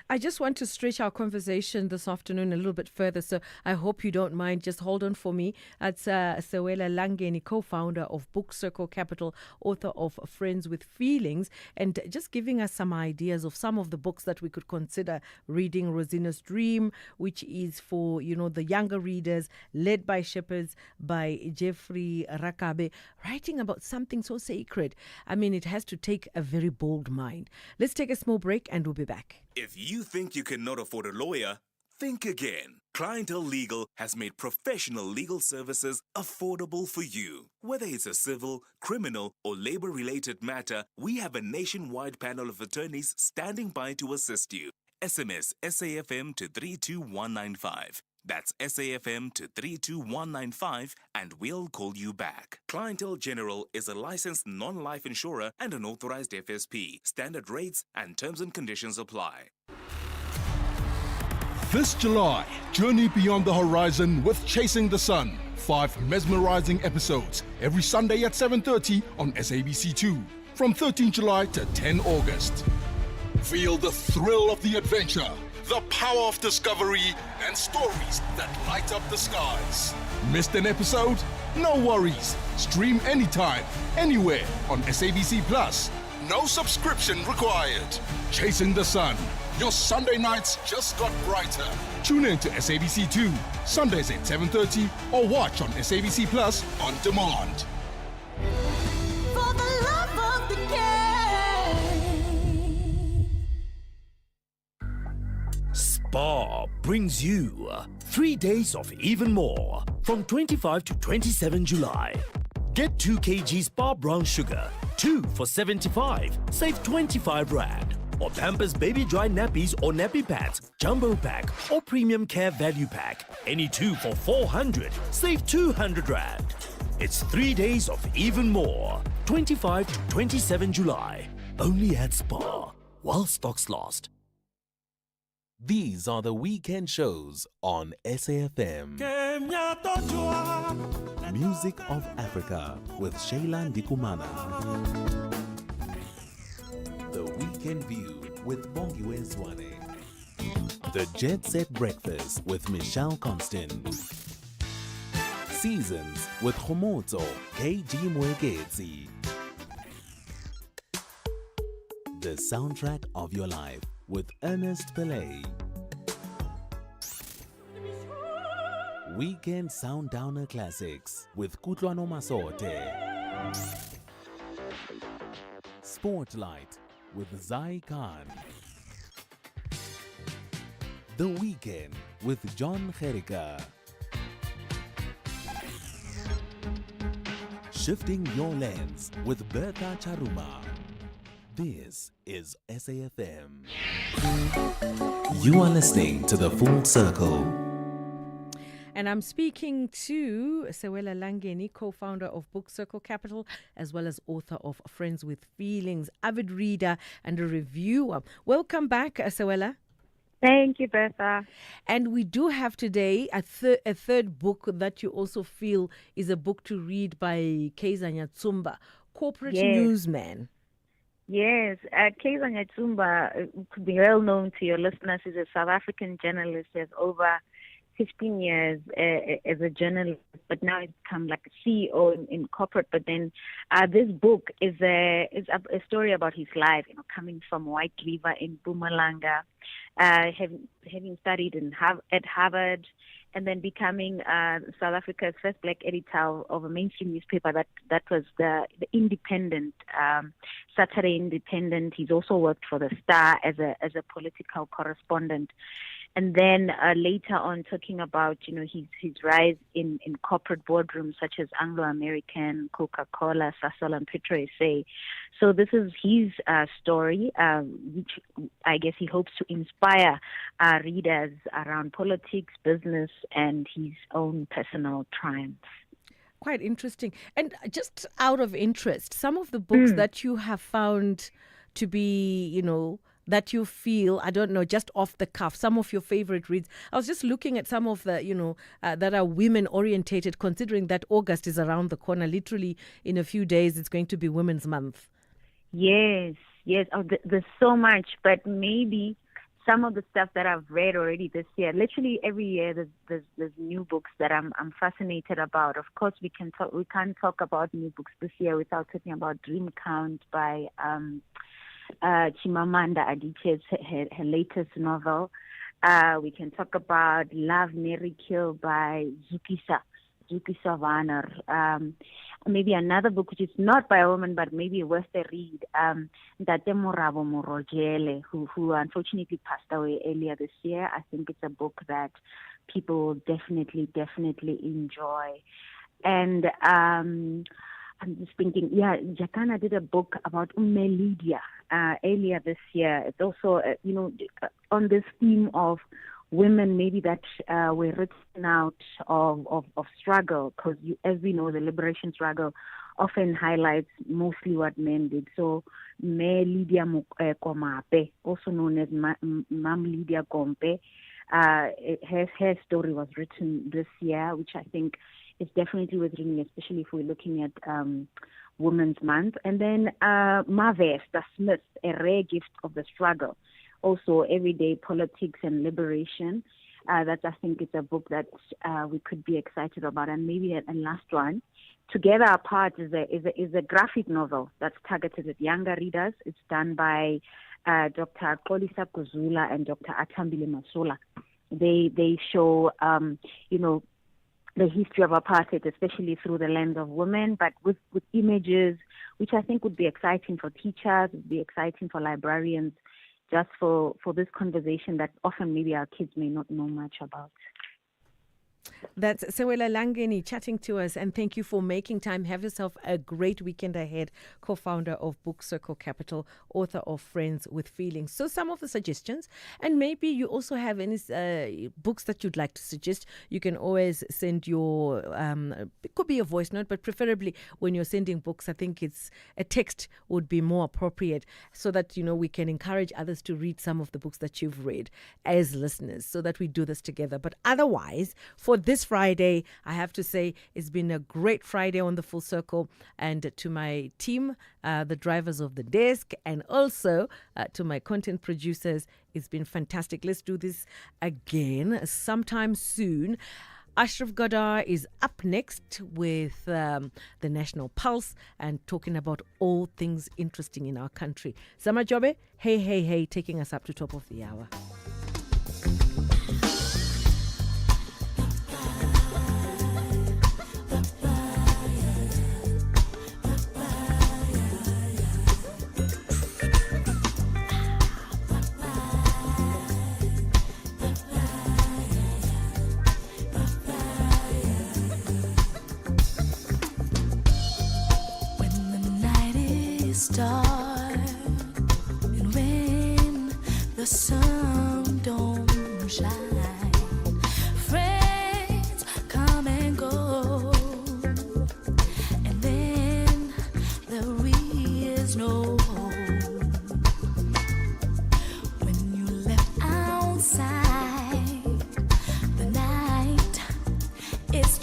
I just want to stretch our conversation this afternoon a little bit further, so I hope you don't mind. Just hold on for me. That's Sewela Langeni, co-founder of Book Circle Capital, author of Friends with Feelings, and just giving us some ideas of some of the books that we could consider reading. Rosina's Dream, which is for, the younger readers, led by shepherds, by Jeffrey Rakabe, writing about something so sacred. I mean, it has to take a very bold mind. Let's take a small break and we'll be back. If you think you cannot afford a lawyer, think again. Clientele Legal has made professional legal services affordable for you. Whether it's a civil, criminal, or labor-related matter, we have a nationwide panel of attorneys standing by to assist you. SMS SAFM to 32195. That's SAFM to 32195 and we'll call you back. Clientele General is a licensed non-life insurer and an authorized FSP. Standard rates and terms and conditions apply. This July, journey beyond the horizon with Chasing the Sun. 5 mesmerizing episodes every Sunday at 7:30 on SABC2 from 13 July to 10 August. Feel the thrill of the adventure, the power of discovery, and stories that light up the skies. Missed an episode? No worries. Stream anytime, anywhere on SABC Plus. No subscription required. Chasing the Sun. Your Sunday nights just got brighter. Tune in to SABC2, Sundays at 7:30, or watch on SABC Plus on demand. For the love of the game. Spa brings you 3 days of even more from 25 to 27 July. Get 2 kg Spa brown sugar, 2 for 75, save 25 Rand. Or Pampers Baby Dry Nappies or Nappy Pads, Jumbo Pack or Premium Care Value Pack. Any 2 for 400, save 200 Rand. It's 3 days of even more. 25 to 27 July. Only at Spa. While stocks last. These are the weekend shows on SAFM. Music of Africa with Shayla Ndikumana. The Weekend View with Bongiwe Zwane. The Jet Set Breakfast with Michelle Constant. Seasons with Khomotso KG Mwekezi. The Soundtrack of Your Life with Ernest Pillay. Weekend Sundowner Classics with Kutlwano Masote. Spotlight with Zai Khan. The Weekend with John Kherika. Shifting Your Lens with Bertha Charuma. This is SAFM. You are listening to The Full Circle. And I'm speaking to Sewela Langeni, co-founder of Book Circle Capital, as well as author of Friends with Feelings, avid reader and a reviewer. Welcome back, Sewela. Thank you, Bertha. And we do have today a third book that you also feel is a book to read by Kaiser Nyatsumba, Corporate Newsman. Yes, Kaiser Nyatsumba could be well known to your listeners. He's a South African journalist. He has over 15 years as a journalist, but now he's become like a CEO in corporate. But then this book is a story about his life, coming from White River in Mpumalanga, having studied at Harvard, and then becoming South Africa's first black editor of a mainstream newspaper that was the Independent, Saturday Independent. He's also worked for the Star as a political correspondent. And then later on, talking about his rise in corporate boardrooms such as Anglo-American, Coca-Cola, Sasol, and Petro SA. So this is his story, which I guess he hopes to inspire readers around politics, business, and his own personal triumphs. Quite interesting. And just out of interest, some of the books that you have found to be, that you feel, I don't know, just off the cuff, some of your favorite reads? I was just looking at some of the, that are women orientated, considering that August is around the corner. Literally in a few days, it's going to be Women's Month. Yes. Oh, there's so much, but maybe some of the stuff that I've read already this year. Literally every year, there's new books that I'm fascinated about. Of course, we can't talk about new books this year without talking about Dream Count by Chimamanda Adichie, her latest novel. We can talk about Love, Marry, Kill by Zukisa Vanner. Maybe another book which is not by a woman but maybe worth a read, Ntate Morabo Morojele, who unfortunately passed away earlier this year. I think it's a book that people will definitely enjoy. And I'm just thinking, Jakana did a book about Lydia earlier this year. It's also, on this theme of women maybe that were written out of struggle, because as we know, the liberation struggle often highlights mostly what men did. So Lydia Komape, also known as Mam Lydia Kompe, her story was written this year, which I think is definitely worth reading, especially if we're looking at Women's Month. And then Mavesta Smith, A Rare Gift of the Struggle, also everyday politics and liberation. That I think is a book that we could be excited about. And maybe a last one, Together Apart is a graphic novel that's targeted at younger readers. It's done by Dr. Kolisa Kuzula and Dr. Atambile Masola. They show the history of apartheid, especially through the lens of women, but with images, which I think would be exciting for teachers, would be exciting for librarians, just for this conversation that often maybe our kids may not know much about. That's Sewela Langeni chatting to us, and thank you for making time. Have yourself a great weekend ahead. Co-founder of Book Circle Capital, author of Friends with Feelings. So some of the suggestions, and maybe you also have any books that you'd like to suggest, you can always send your, it could be a voice note, but preferably when you're sending books, I think it's a text would be more appropriate, so that, we can encourage others to read some of the books that you've read as listeners, so that we do this together. But otherwise, for this Friday, I have to say it's been a great Friday on the Full Circle, and to my team, the drivers of the desk, and also to my content producers, it's been fantastic. Let's do this again sometime soon. Ashraf Godar is up next with the National Pulse and talking about all things interesting in our country. Sama Jobe, hey, taking us up to top of the hour. Dark, and when the sun don't shine, friends come and go, and then there is no home. When you left outside, the night is